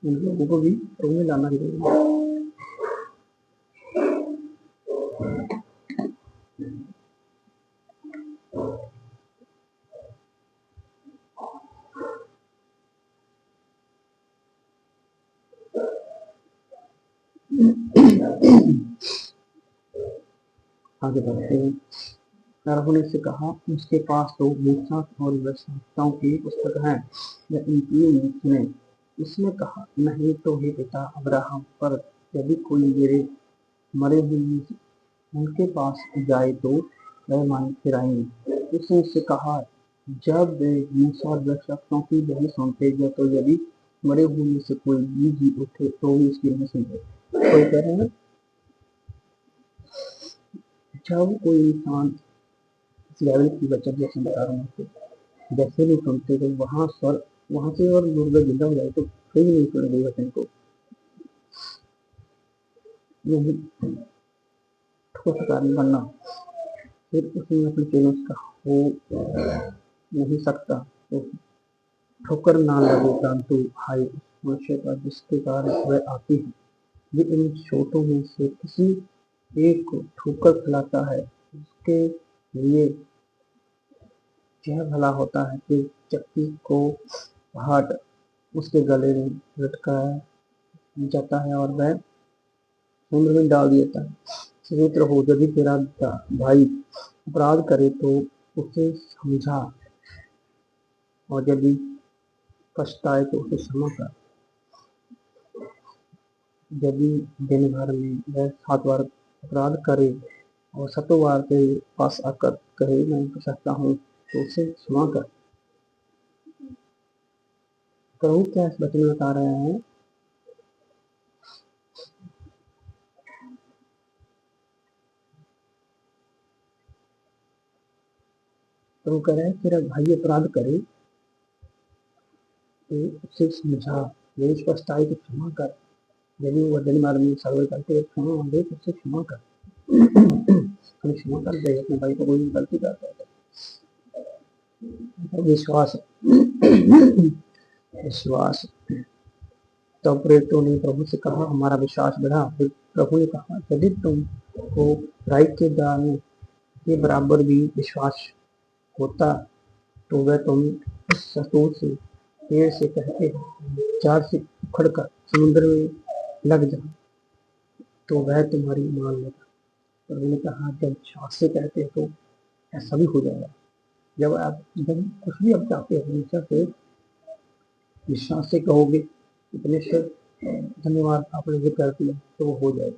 Speaker 1: उन लोगों को भी प्रभु में लाना जरूरी है। आगे बढ़ते हैं। प्रभु ने से कहा, उसके पास तो मूसा और व्यवस्थाओं की पुस्तक है, या इनकी सुने। उसने कहा, नहीं तो हे पिता अब्राहम, पर यदि कोई मेरे मरे हुए उनके पास जाए तो वह मान फिराएंगे। उसने उससे कहा, जब वे मूसा और व्यवस्थाओं की नहीं सुनते, तो यदि मरे हुए में से कोई भी उठे तो भी उसकी नहीं सुनते। कोई कह रहे हैं, जब कोई इंसान लेवल की बच्चा जैसे बता रहा हूँ, जैसे भी सुनते तो वहां से और मुर्गा जिंदा हो जाए तो कहीं नहीं सुनेंगे वचन को, यही ठोस कारण बनना। फिर उसने अपने चेलों से कहा, हो नहीं सकता तो ठोकर ना लगे, परंतु हाय उस मनुष्य का जिसके कारण वह आती है। ये इन छोटों में से किसी एक को ठोकर खिलाता है, उसके लिए यह भला होता है कि चक्की को हाथ उसके गले में लटकाया जाता है और वह समुद्र में डाल दिया जाता है। पवित्र हो, यदि तेरा भाई अपराध करे तो उसे समझा, और यदि पछताए तो उसे क्षमा कर। यदि दिन भर में वह 7 बार अपराध करे और 7 बार तेरे पास आकर कहे मैं पछताता हूँ, तो उसे क्षमा कर। प्रभु क्या इस वचन में बता रहे हैं, प्रभु कह रहे हैं तेरा भाई अपराध करे तो उसे समझा, यदि पछताए तो क्षमा कर। यदि वो दिन भर में सर्वे करके क्षमा मांगे तो उसे क्षमा कर। हमें क्षमा कर दे अपने भाई को कोई गलती करता है तो। विश्वास विश्वास तो प्रेरितों ने प्रभु से कहा, हमारा विश्वास बढ़ा। फिर प्रभु ने कहा, यदि तुमको राई के दाने के बराबर भी विश्वास होता तो वह तुम इस सतूर से पेड़ से कहते चार से उखड़ कर समुद्र में लग जा, तो वह तुम्हारी मान लेगा। प्रभु ने कहा, जब विश्वास से कहते हैं तो ऐसा भी हो जाएगा। जब कुछ भी आप चाहते हो हमेशा से विश्वास से कहोगे, इतने से धन्यवाद आपने ये कर दिया, तो वो हो जाएगा।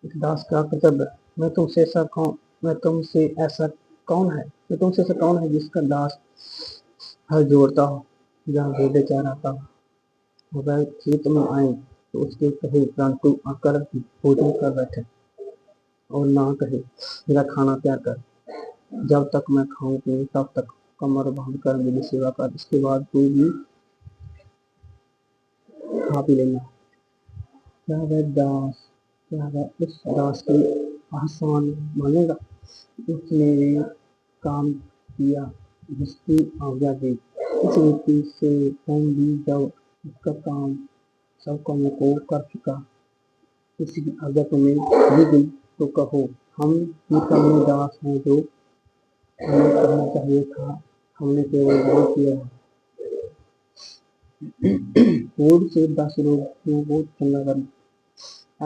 Speaker 1: एक दास का कर्तव्य, मैं तुमसे ऐसा कौन है, तो तुमसे से कौन है जिसका दास हल जोड़ता हो, जहाँ भेड़ें चराता हो, वह खेत में आए तो उसके कहे परंतु आकर भोजन कर बैठे, और ना कहे मेरा खाना तैयार कर, जब तक मैं खाऊं पीऊं तब तक कमर बांध कर मेरी सेवा कर, इसके बाद तू भी खा पी लेना। क्या वह उस दास की आसान मानेगा? उसने वे काम किया जिसकी आज्ञा दी। इस रीति से तुम भी जब उसका काम सब कामों को कर चुका, किसी की आज्ञा तुम्हें दी गई, तो कहो हम निकम्मे दास हैं, जो हमें करना चाहिए था हमने केवल वो किया है। पूर्व से 10 लोगों को चंगा करना।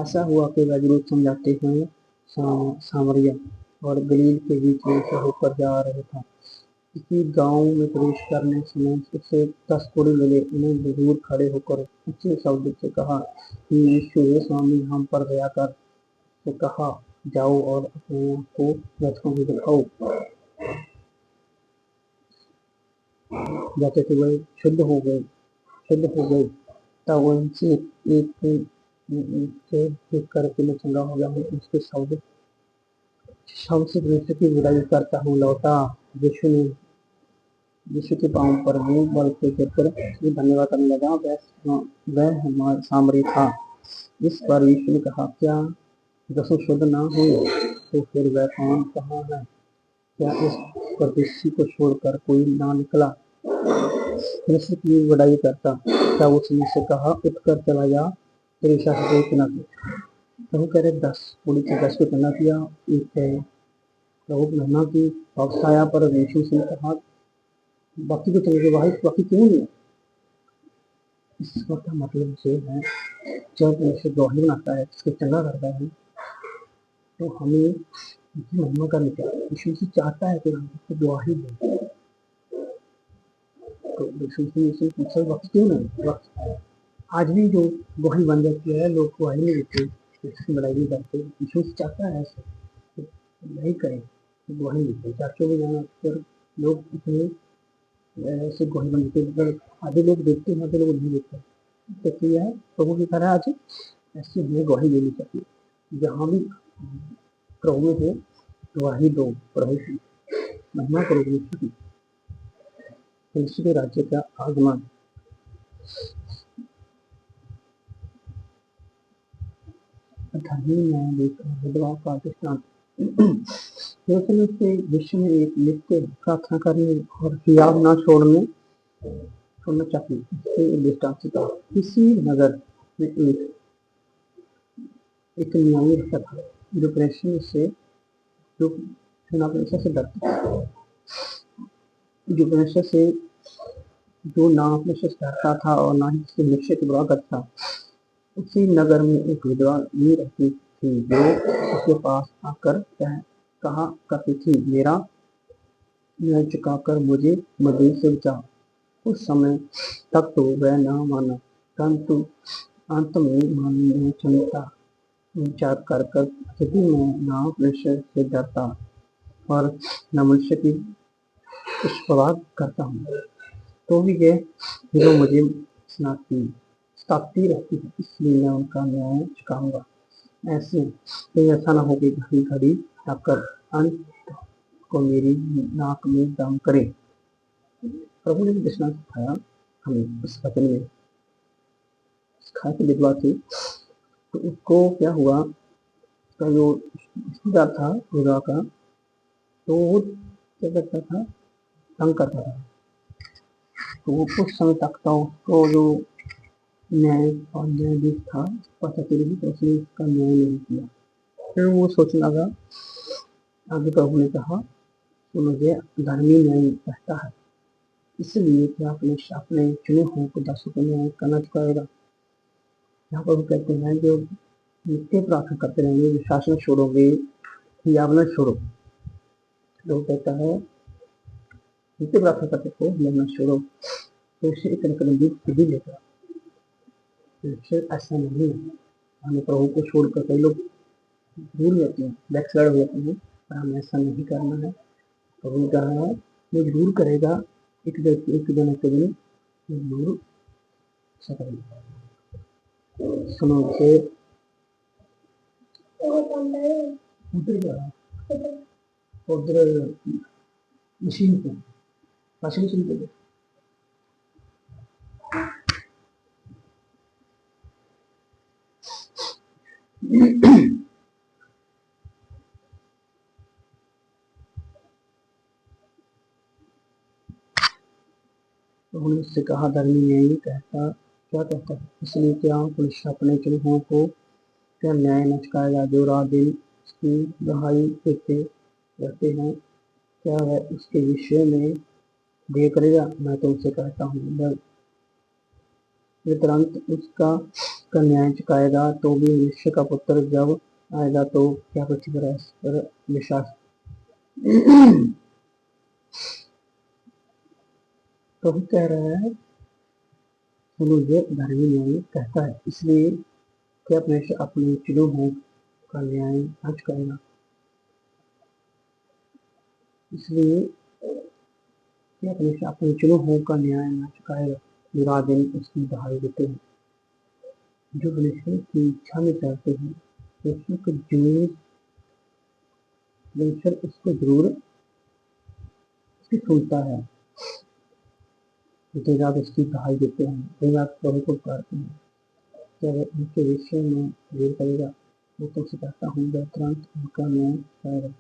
Speaker 1: ऐसा हुआ कि वह जरूर समझाते हुए सामरिया और गलील के बीच में से होकर जा रहे था। किसी गांव में प्रवेश करने समय उससे 10 कोढ़ी मिले। उन्हें दूर खड़े होकर ऊंचे शब्द से कहा कि यीशु हे स्वामी, हम पर दया कर। तो कहा जाओ और अपने आप को रथों में दिखाओ। जैसे कि वह शुद्ध हो गए तब वो उनसे एक से देख कर मैं चंगा हो गया हूँ। उसके शब्द से यीशु की बुराई करता हूँ लौटा। यीशु के पाँव पर मुंह बल से गिरकर धन्यवाद करने लगा। वह हमारा सामरी था। इस पर यीशु ने कहा, क्या 10 शुद्ध ना हुए? तो फिर वह कौन कहाँ है? क्या इस परदेशी को छोड़कर कोई ना निकला? यीशु की बड़ाई करता। क्या उसने से कहा, उठकर चला जा, तेरी शास्त्री इतना प्रभु कह रहे 10 पूरी से 10 को चना किया। एक है प्रभु महिमा की अवसाया पर यीशु से कहा बाकी को चले गए, बाकी क्यों नहीं? इसका मतलब ये है, जब यीशु गवाही बनाता है, इसको चंगा करता है, तो हमें इसकी महिमा करनी चाहिए। यीशु से चाहता है कि हम इसको गवाही दें। तो यीशु से पूछा वक्त क्यों नहीं? वक्त आज भी जो गवाही बन जाती है, लोग गवाही नहीं देते, इसकी लड़ाई नहीं करते। यीशु से चाहता है ऐसे तो नहीं करें, गवाही देते। चर्चों में जाना पर लोग इतने ऐसे गवाही बनते, आधे लोग देखते हैं, आधे लोग नहीं देखते। प्रक्रिया है प्रभु की तरह आज ऐसे हमें गवाही देनी चाहिए। जहाँ भी प्रभु में हो गवाही दो, प्रभु की महिमा करो, यीशु की, यीशु के राज्य का आगमन। विधवा का दृष्टांत। विश्व में एक नित्य प्रार्थना करने और हियाव न छोड़ना चाहिए। इससे दृष्टांत था। किसी नगर में एक न्यायी रहता था, जो प्रेषण से जो चुनाव से डरता था, जो प्रेषण से जो ना अपने से डरता था और ना ही उसके निश्चय की बुरा करता। उसी नगर में एक विधवा भी रहती थी, जो उसके पास आकर कहा करती थी, मेरा न्याय चुकाकर मुझे मजदूरी से बचा। उस समय तक तो वह न माना, परंतु अंत में मानने चुनता विचार कर यदि मैं ना प्रेषण से डरता और न मनुष्य की पुष्पवाद करता हूँ, तो भी ये जो मुझे सताती रहती है, इसलिए मैं उनका न्याय चुकाऊंगा। ऐसे ऐसा न हो कि घड़ी घड़ी आकर अंत को मेरी नाक में दम करे। प्रभु ने दृष्टांत सिखाया हमें इस वचन में। सिखाया कि विधवा थी, तो उसको क्या हुआ, तो जो रिश्तेदार था विधवा का, तो वो क्या करता था, तंग करता था। तो वो कुछ समय तक था, उसको जो न्यायाधीश था पता चली, तो उसने उसका न्याय नहीं किया। फिर वो सोचने लगा, आगे प्रभु ने कहा कि मुझे धर्मी न्याय कहता है, इसलिए कि आपने चुने हुए को 10 को न्याय करना चाहिए। यहाँ प्रभु कहते हैं जो नित्य प्रार्थना करते रहेंगे, विश्वास न छोड़ोगे, हियाव न छोड़ो। लोग कहता है नित्य प्रार्थना करते हो, हियाव न छोड़ो, तो उससे एक विधि लेगा। ऐसा नहीं है, हमें प्रभु को छोड़कर कई लोग दूर रहते हैं, बैकसाइड हो जाते हैं, पर हमें ऐसा नहीं करना है। प्रभु ने कहा है वो जरूर करेगा, एक दिन जरूर ऐसा करेगा। सुनो से उधर जा उधर मशीन पे वॉशिंग मशीन पे तो उन्होंने उससे कहा धर्मी न्यायी कहता क्या कहता है, इसलिए क्या पुलिस अपने चुनावों को क्या न्याय न चुकाएगा जो रात दिन उसकी दहाई देते रहते हैं, क्या वह उसके विषय में देर करेगा। मैं तो उसे कहता हूँ तुरंत उसका का न्याय चुकाएगा। तो भी मनुष्य का पुत्र जब आएगा तो क्या पृथ्वी पर विश्वास तो भी कह रहा है मुझे धर्मी न्याय कहता है, इसलिए क्या परमेश्वर अपने चुनावों का न्याय न चुकाएगा। इसलिए क्या परमेश्वर अपने चुनावों का न्याय न चुकाएगा जो रात दिन उसकी दहाई देते हैं। जो परमेश्वर की इच्छा में चलते हैं परमेश्वर को जरूर परमेश्वर उसको जरूर उसकी सुनता है। दिन रात उसकी दहाई देते हैं, दिन रात प्रभु को पुकारते हैं, क्या वह उनके विषय में देर करेगा। मैं तुमसे कहता हूँ वह तुरंत उनका न्याय करेगा।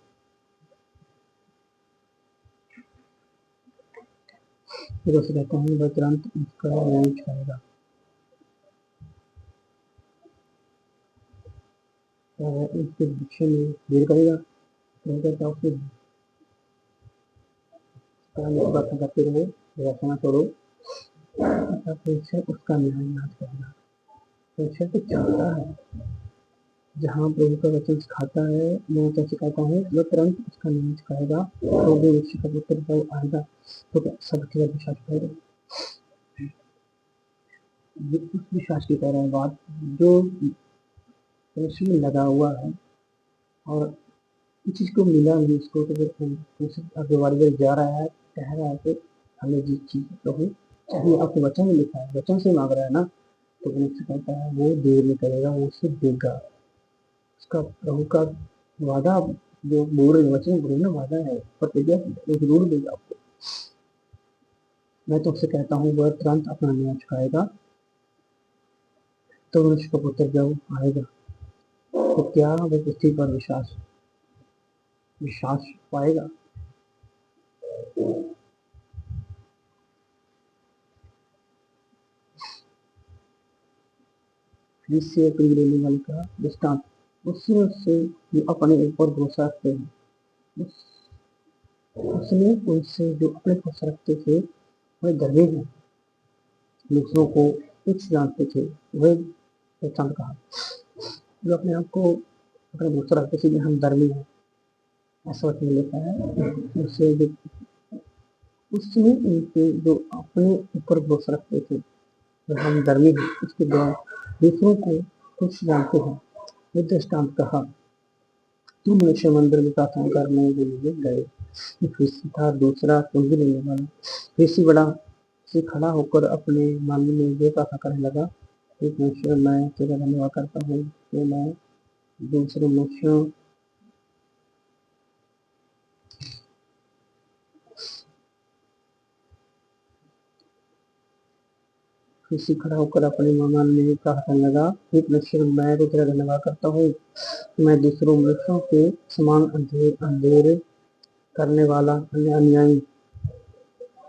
Speaker 1: फिर उसे कहता हूँ वह तुरंत उसका न्याय चुकाएगा। क्या वह उसके विषय में देर करेगा। मैं कहता हूँ फिर बातें करते रहो, रचना करो, परमेश्वर उसका न्याय ना करेगा। परमेश्वर तो चाहता है जहाँ प्रभु का वचन सिखाता है, मैं क्या सिखाता हूँ वह तुरंत उसका न्याय चुकाएगा। तो भी मनुष्य का पुत्र जब आएगा तो सब विश्वास करेगा। उस विश्वास की तरह बात जो परमेश्वर में लगा हुआ है और इस चीज को मिला नहीं उसको, तो फिर आगे बारी जा रहा है, कह रहा है कि हमें जिस चीज प्रभु चाहिए आपके वचन में लिखा है, वचन से मांग रहा है ना, तो परमेश्वर कहता है वो देर में करेगा, वो उसे देगा। उसका प्रभु का वादा जो बोल रहे वचन बोल ना वादा है पर जरूर देगा आपको। मैं तो उससे कहता हूँ वह तुरंत अपना न्याय चुकाएगा। तो मनुष्य का पुत्र जब आएगा तो क्या वह पृथ्वी पर विश्वास पाएगा। जिससे प्रिय लेने वाले का दृष्टांत उससे जो अपने ऊपर भरोसा रखते हैं, उसने उनसे जो अपने भरोसा रखते थे वह धर्मी हैं, दूसरों को कुछ जानते थे वह दृष्टांत कहा। जो अपने आप को अपने भरोसा रखते थे हम धर्मी हैं ऐसा वचन लिखा है। उससे जो उसने उनके जो अपने ऊपर भरोसा रखते थे हम धर्मी हैं उसके द्वारा दूसरों को कुछ जानते हैं ये दृष्टांत कहा। तुम मनुष्य मंदिर में प्रार्थना करने के लिए गए, फरीसी था दूसरा कुंजी लेने वाला। फरीसी बड़ा से खड़ा होकर अपने मन में ये प्रार्थना करने लगा कि परमेश्वर मैं तेरा धन्यवाद करता हूँ कि मैं दूसरे मनुष्यों फरीसी खड़ा होकर अपने मन में प्रार्थना लगा कि परमेश्वर मैं तो तेरा धन्यवाद करता हूँ मैं दूसरों मनुष्यों के समान अंधेर करने वाला अन्यायी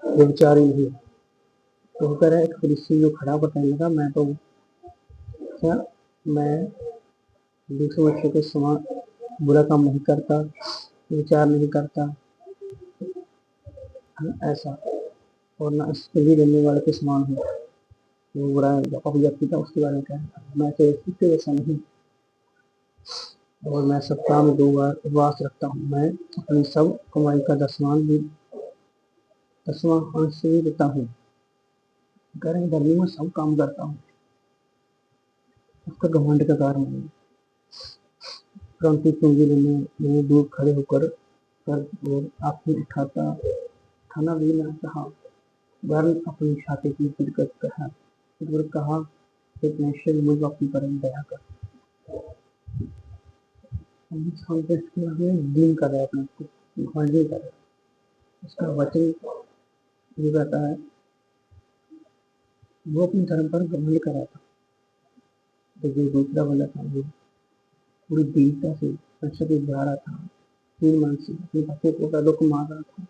Speaker 1: व्यभिचारी नहीं। तो कह रहा है एक फरीसी जो खड़ा होकर कहने लगा मैं तो क्या मैं दूसरे बच्चों के समान बुरा काम नहीं करता, विचार नहीं करता ऐसा, और ना इसके भी रहने वाले के समान हूँ। वो बुरा व्यक्ति था उसके बारे में कहता मैं तो इसके जैसा नहीं, और मैं सप्ताह में 2 बार उपवास रखता हूँ। मैं अपनी सब कमाई का 10वां अंश भी देता हूँ। कह रहे धर्मी में सब काम करता हूँ, उसका घमंड का कारण नहीं। परंतु पूंजी लेने में दूर खड़े होकर कर और आंखें खाना भी ना चाहा, वरन अपनी छाती की फिर कहा, हे परमेश्वर मुझ अपनी परम दया कर। इंसान को इसके आगे दीन कर रहा है, अपने को घमंड नहीं कर रहा। उसका वचन ये कहता है, वो अपने धर्म पर घमंड कर रहा था। तो जो दूसरा वाला था वो पूरी दीनता से परमेश्वर के जा रहा था, तीन मन से अपने बच्चे को पैदों को मार रहा था।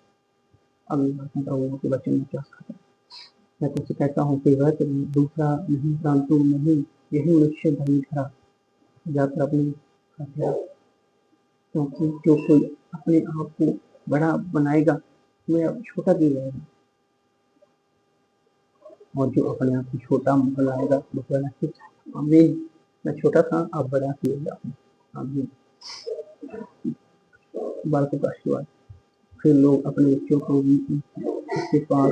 Speaker 1: अब ये बातें प्रभु के बच्चे में क्या खाता है। मैं तुझसे कहता हूँ कि वह दूसरा नहीं परंतु नहीं यही मनुष्य धर्मी ठहरा जाकर अपनी हत्या, क्योंकि जो कोई अपने आप को बड़ा बनाएगा वह अब छोटा भी रहेगा, और जो अपने आप को छोटा बनाएगा वो बड़ा ही जाएगा। आमीन। मैं छोटा था, आप बड़ा किएगा। आमीन। बालकों का आशीर्वाद। फिर लोग अपने बच्चों को भी उसके पास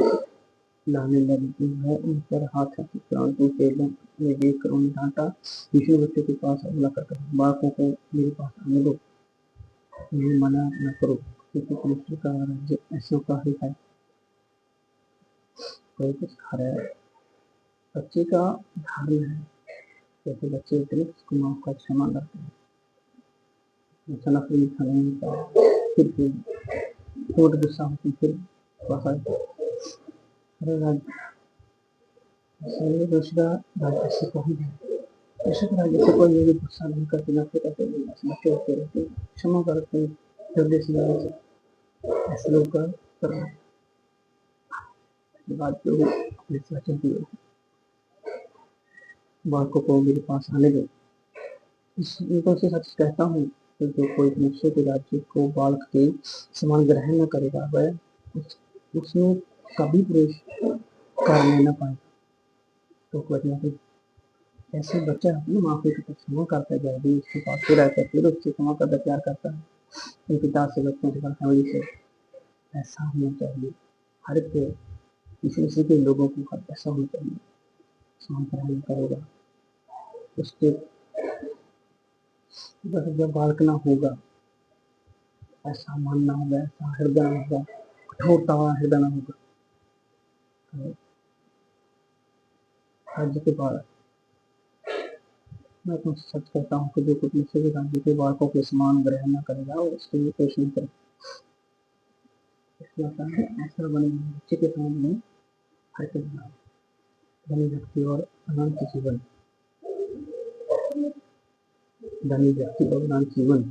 Speaker 1: लाने लगे। वह उन पर हाथ रखकर परंतु चेलों ने देखकर उन्हें डांटा। यीशु ने बच्चों के पास हमला कर कहा, बालकों को मेरे पास आने दो, उन्हें मना न करो, क्योंकि परमेश्वर का राज्य ऐसों का ही है। कोई कुछ खा रहा है, बच्चे का धारण है, जैसे बच्चे इतने उसको माफ का क्षमा करते हैं। नफरी खाने का फिर थोड़ा गुस्सा होती फिर दूसरा राज्य से कहीं है। ऐसे राज्य से कोई यदि गुस्सा नहीं करते, नफरत करते, बच्चे होते रहते, क्षमा करते, हृदय से ऐसे लोग कर बात जो अपने वचन की बालकों को मेरे पास आने दो। इनको से सच कहता हूँ कि जो कोई मनुष्य के राज्य को बालक के समान ग्रहण न करेगा वह उसमें कभी प्रवेश करने न पाएगा। तो वजह से ऐसे बच्चा अपने माँ पिता को क्षमा करता है, भी उसके पास फिर रहता है, फिर उससे क्षमा करता प्यार करता है। अपने पिता से, बच्चों से, फैमिली से ऐसा होना चाहिए। हर एक किसी के लोगों को ऐसा होना चाहिए। क्षमा ग्रहण करेगा उसके जब बालक ना होगा, ऐसा मन ना होगा, ऐसा हृदय ना होगा, कठोरता वाला हृदय ना होगा। राज्य के बालक, मैं तुमसे सच कहता हूँ कि जो कुछ मुझसे भी राज्य के बालकों के समान ग्रहण न करेगा वो उसके लिए पेश नहीं करेगा। ऐसा बने बच्चे के सामने हर के धनी व्यक्ति और अनंत जीवन, धनी व्यक्ति और अनंत जीवन।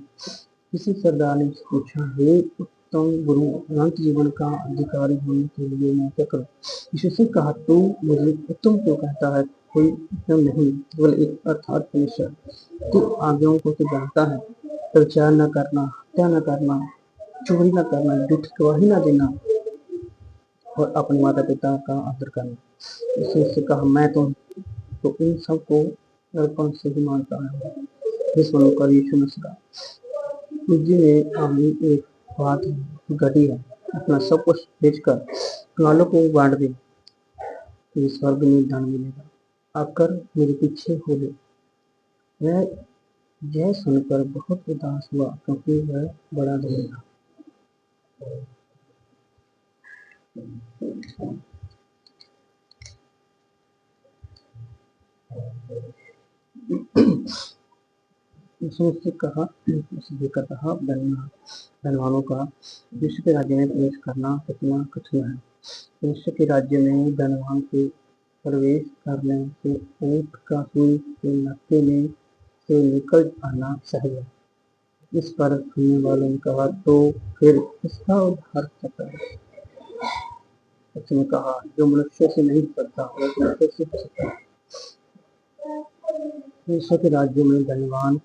Speaker 1: किसी सरदार ने पूछा, हे उत्तम गुरु, अनंत जीवन का अधिकारी होने के लिए मैं क्या करूं? यीशु से कहा, तू मुझे उत्तम क्यों कहता है? कोई उत्तम नहीं, केवल एक अर्थात परमेश्वर। तू आज्ञाओं को तो जानता है, व्यभिचार न करना, हत्या न करना, चोरी न करना, झूठी गवाही न देना और अपने माता पिता का आदर करना। यीशु से कहा, मैं तो इन सब को दर्पण से ही मानता हूँ। जिस मनु कर यीशु ने कहा, मुझे में आमी एक बात घटी है, अपना सब कुछ बेचकर कालों को बांट दे, तो स्वर्ग में धन मिलेगा, आकर मेरे पीछे हो ले। वह यह सुनकर बहुत उदास हुआ, क्योंकि वह बड़ा धनी था। उसने कहा, धनवानों का विश्व के राज्य में प्रवेश करना कितना कठिन है। विश्व के राज्य में धनवान के प्रवेश करने से ऊंट का सुई के नक्के में से निकल आना सहज है। इस पर सुनने वालों ने कहा, तो फिर किसका उद्धार करता है? उसने कहा, जो मनुष्य से नहीं करता वो मनुष्य से हो सकता है। विश्व के राज्य में धनवान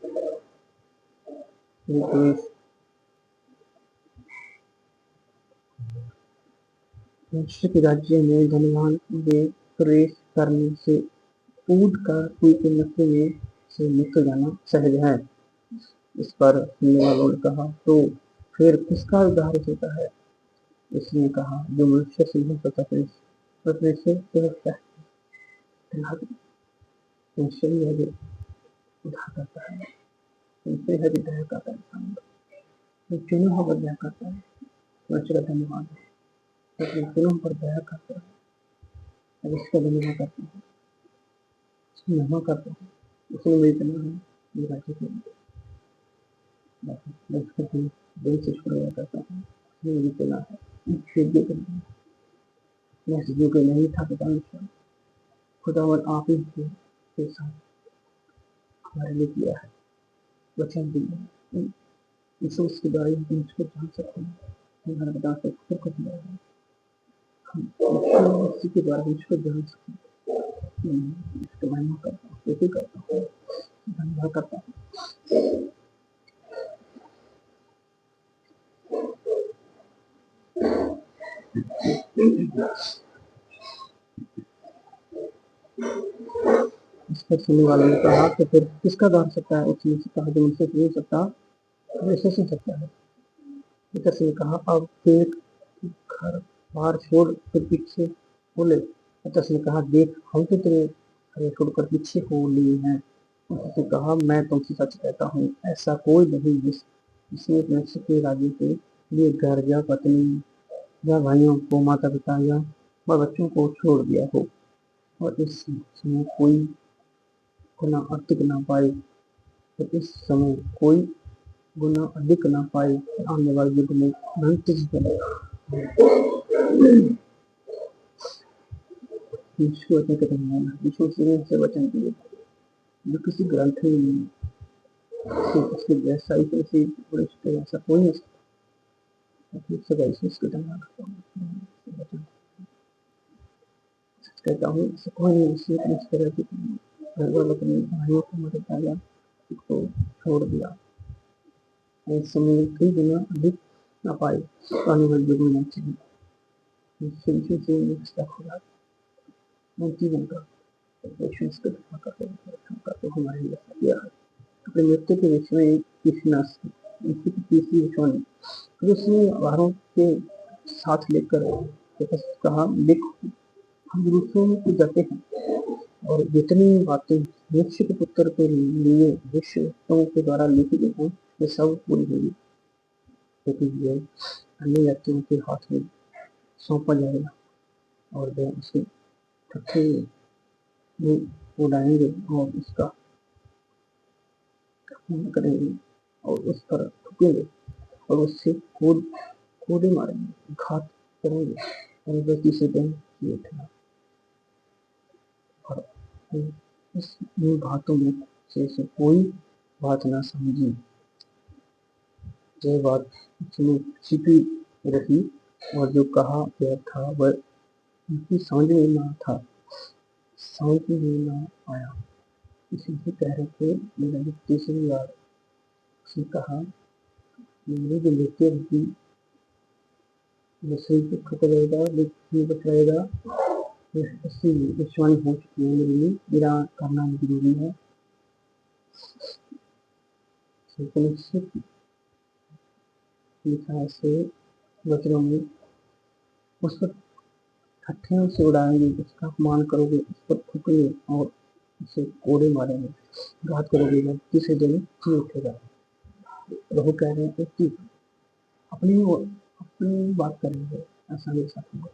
Speaker 1: मनुष्य के राज्य में धनवान के प्रवेश करने से ऊंट का सुई के नक्के में से निकल जाना सहज है। इस पर सुनने वालों ने कहा, तो फिर किसका उद्धार होता है? इसने कहा, जो मनुष्य से नहीं होता से होता है। मनुष्य ही उद्धार करता है, उनसे है दया करता है। जो चुने पर दया करता है परमेश्वर का धन्यवाद है। जो चुनों पर दया करता है अब इसका धन्यवाद करता हूँ, उसकी महिमा करता हूँ। उसने मेरी तना है मेरा राज्य मैं उसका दिल से शुक्रिया करता हूँ। उसने मेरी तना है मैं इस योग्य नहीं था परमेश्वर खुदावन आप ही के साथ हमारे लिए किया है, वचन दिया है। यीशु उसके द्वारा हम मुझको जान सकते हैं, हमारे बता सकते को दिया है। हम उसी के द्वारा मुझको जान सकते हैं। इसका महिमा करता हूँ, स्तुति करता हूँ, धन्यवाद करता हूँ। इस पर सुनने वाले ने कहा तो फिर किसका गा सकता है? उसने से कहा जो मुझसे सुन सकता वैसे सुन सकता है। पीतरस ने कहा अब देख घर बाहर छोड़ फिर पीछे बोले। पीतरस ने कहा देख हम तो तेरे घर छोड़कर पीछे हो लिए हैं। उसने कहा मैं तुमसे सच कहता हूँ ऐसा कोई नहीं जिसने अपने के राज्य के लिए घर या पत्नी या भाइयों को माता पिता या बच्चों को छोड़ दिया हो और इस समय कोई गुना अधिक ना पाए तो इस समय कोई गुना अधिक ना पाए आने वाले युग में अनंत जीवन यीशु वचन का धन्यवाद है। यीशु से वचन दिए जो किसी ग्रंथ में नहीं उसके जैसा ही किसी बड़े ऐसा कोई नहीं सकता। यीशु के धन्यवाद कहता हूँ ऐसा कोई नहीं उसने इस तरह की घर वालों अपने भाइयों को मदद डाला उसको छोड़ दिया इस समय कई गुना अधिक ना पाए आने वाले युग में चाहिए जीवन का हमारे लिए किया है। अपने मृत्यु के विषय में तीसरी विषवानी फिर उसने वारों के साथ लेकर कहा लिख हम रूसों में जाते हैं और जितनी बातें मनुष्य के पुत्र के लिए विश्वों के द्वारा लिखी गई हैं वे सब पूरी होगी क्योंकि ये अन्य यात्रियों के हाथ में सौंपा जाएगा और वे उसे ठट्ठे में उड़ाएंगे और उसका अपमान करेंगे और उस पर थूकेंगे और उससे कोड़े मारेंगे घात करेंगे और वह तीसरे दिन जी उठेगा। और इन बातों में से कोई बात ना समझी जो बात उसने छिपी रही और जो कहा गया था वह उनकी समझ में ना आया। इसी कह रहे थे मेरा तीसरी बार उसने कहा मेरी जो मृत्यु होगी शरीर को खत्म रहेगा लेकिन बच रहेगा उससे विश्वानी हो चुकी है मेरे लिए मेरा करना जरूरी है। लिखा ऐसे वचनों में उस पर ठट्ठियों से उड़ाएंगे उसका अपमान करोगे उस पर थूकोगे और उसे कोड़े मारेंगे घात करोगे जब तीसरे दिन जी उठेगा। प्रभु कह रहे हैं कि अपनी बात करेंगे ऐसा मेरे साथ होगा।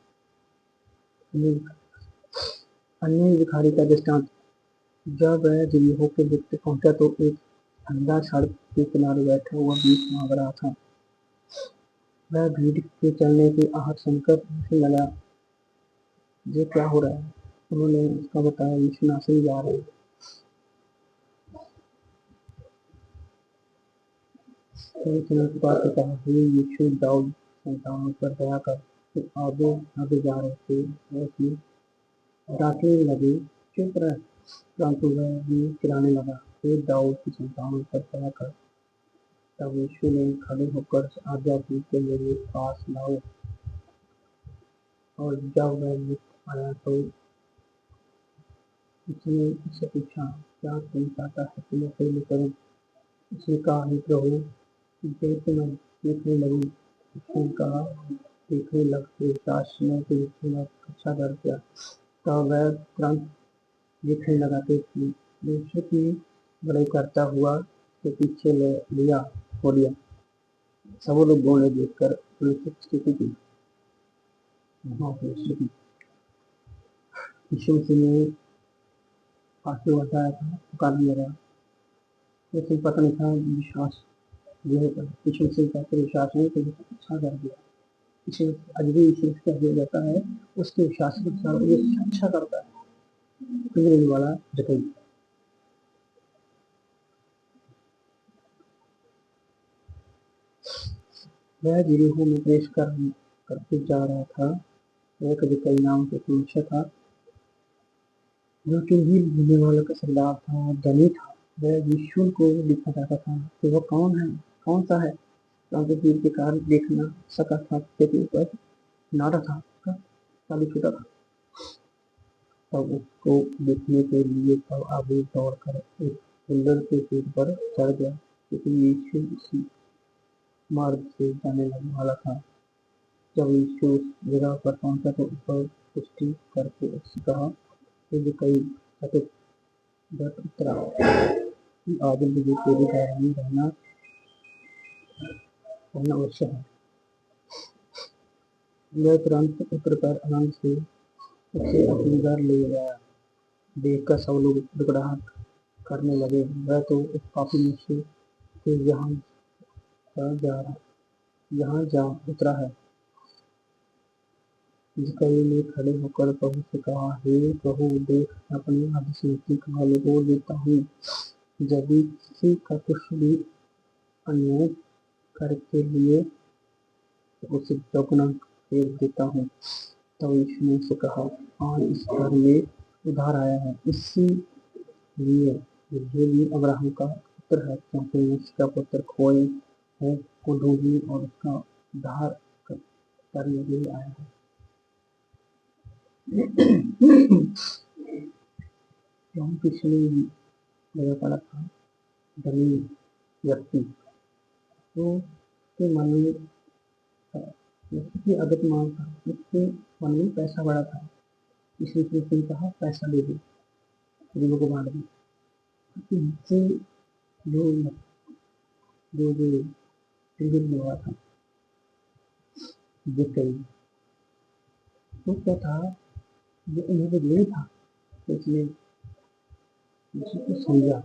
Speaker 1: अन्य भिखारी का दृष्टांत जब वह यरीहो के भित्ति पहुंचा तो एक अंधा सड़क के किनारे बैठा हुआ बीच मांग रहा था। वह भीड़ के चलने की आहट सुनकर उनसे लगा ये क्या हो रहा है। उन्होंने उसका बताया यीशु नासरी जा रहे हैं। कहा यीशु दाऊद संतानों पर दया कर फिर आगे आगे जा रहे थे उसमें डांटने लगे चुप रह परंतु वह भी चिल्लाने लगा हे दाऊद की संतानों पर दया कर। तब यीशु ने खड़े होकर आज्ञा दी कि मेरे पास लाओ और जब वह मुक्त आया तो उसने उससे पूछा क्या तुम चाहता है कि मैं तेरे लिए करूं। उसने कहा हे प्रभु जैसे मैं देखने लगूं। उसने कहा देखने लग फिर काश मैं तेरे में अच्छा कर दिया तब वह तुरंत देखने लगा कि यीशु की बड़ाई करता हुआ के पीछे ले लिया हो लिया। सब लोग बोले देखकर पुलिस की स्थिति की। वहाँ पुलिस की यीशु मसीह ने आंसू बरसाया था, पुकार दिया था, लेकिन पता नहीं था विश्वास जो होता है। यीशु मसीह का तो विश्वास नहीं तो अच्छा कर दिया। यीशु आज भी यीशु मसीह का जो जाता है उसके विश्वास के अनुसार वो अच्छा करता है। फिर वाला जकई वह यरीहो में प्रवेश करके जा रहा था। वह जकई नाम के मनुष्य था जो कि भीड़ भीड़ने वालों का सरदार था, धनी था। वह यीशु को देखना चाहता था कि वह कौन है, कौन सा है, क्योंकि भीड़ के कारण देख न सका था, के ऊपर नारा था, उसका ताली छूटा था। तब उसको देखने के लिए तब आगे दौड़कर एक सुंदर के पेड़ पर चढ़ गया, क्योंकि यीशु उसी मार्ग से जाने लगने वाला था। जब यीशु उस जगह पर पहुंचा तो उस पर पुष्टि करके उससे कहा, तुझे कई सतत डट उतरा कि आज मुझे तेरी दया में रहना अवश्य है। वह तुरंत उतरकर आनंद से उसे अपने घर ले गया। देखकर सब लोग गिड़गिड़ाहट करने लगे, वह तो उस पापी मनुष्य के यहाँ जा उतरा है। जक्कई ने खड़े होकर प्रभु से कहा, हे प्रभु, देख मैं अपनी आधी संपत्ति का लौटा देता हूँ। यदि किसी का कुछ भी अन्याय करके लिए तो उसे दोगुना फेर देता हूँ। तब यीशु ने उससे कहा, आज इस घर में उद्धार आया है, इसलिए ये भी अब्राहम का पुत्र है, क्योंकि मनुष्य का पुत्र खोए है को ढूंढने और उसका उद्धार करने के लिए आया है। वहाँ पिछले जगह पड़ा था धनी व्यक्ति, तो उसके मन में अगत मान था, उसके मन में पैसा बड़ा था, इसलिए उसने कहा पैसा दे दे, गरीबों को बांट दे। इससे जो जो जो हुआ था जक्कई, तो क्या था, जो उन्हें नहीं था, तो इसने को समझा,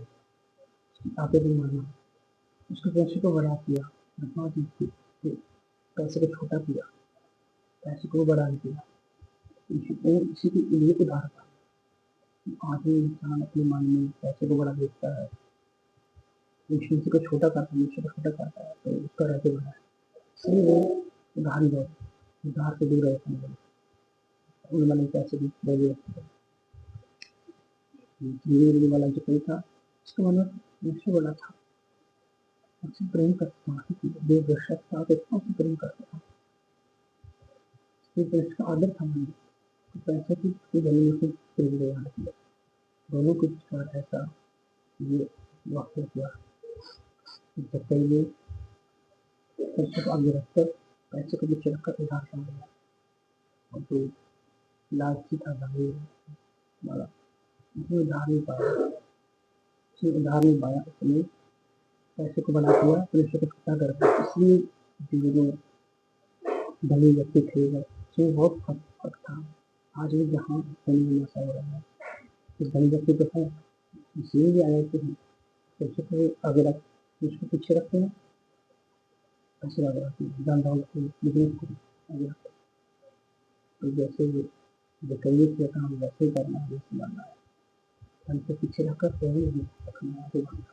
Speaker 1: आगे भी माना, उसके पैसे को बड़ा किया, पैसे को छोटा किया, पैसे को बड़ा किया। इसी के लिए उदाहरण था। आज भी इंसान अपने मन में पैसे को बड़ा देखता है, किसी को छोटा करता है, को छोटा करता है, तो उसका रहते बड़ा है, इसलिए वो उधार से दूर रहते हैं। उन मन में पैसे की वैल्यू रखते हैं। वाला जो कोई था, उसका मन में बड़ा था, उससे प्रेम करता था, बेदर्शक था, तो उससे प्रेम करता था, उसका आदर था मन में, तो पैसे की जमीन से प्रेम किया। दोनों के विचार ऐसा ये वाक्य हुआ। जक्कई ने पैसे को आगे रखकर, पैसे को पीछे रखकर उधार कर लिया, और जो लालची था धनी वाला, उसने उधार नहीं पाया, उसने पैसे को बना दिया, पैसे को छुटा कर दिया। इसलिए जो धनी व्यक्ति थे वो बहुत फर्क था। आज भी जहाँ धनी में नशा हो रहा है, इस धनी व्यक्ति तो है, इसलिए भी आया कि पैसे को आगे रख, उसको पीछे रखते हैं, पैसे आगे रखते हैं, जान डाउन को बिजनेस को आगे रखते हैं। तो जैसे जक्कई किया था, हम वैसे ही करना है, वैसे बनना है, हमको पीछे रखकर कहीं नहीं रखना, आगे बढ़ना।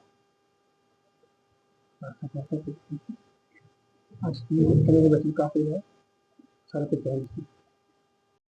Speaker 1: आज की बच्ची काफी है, सारा कुछ है।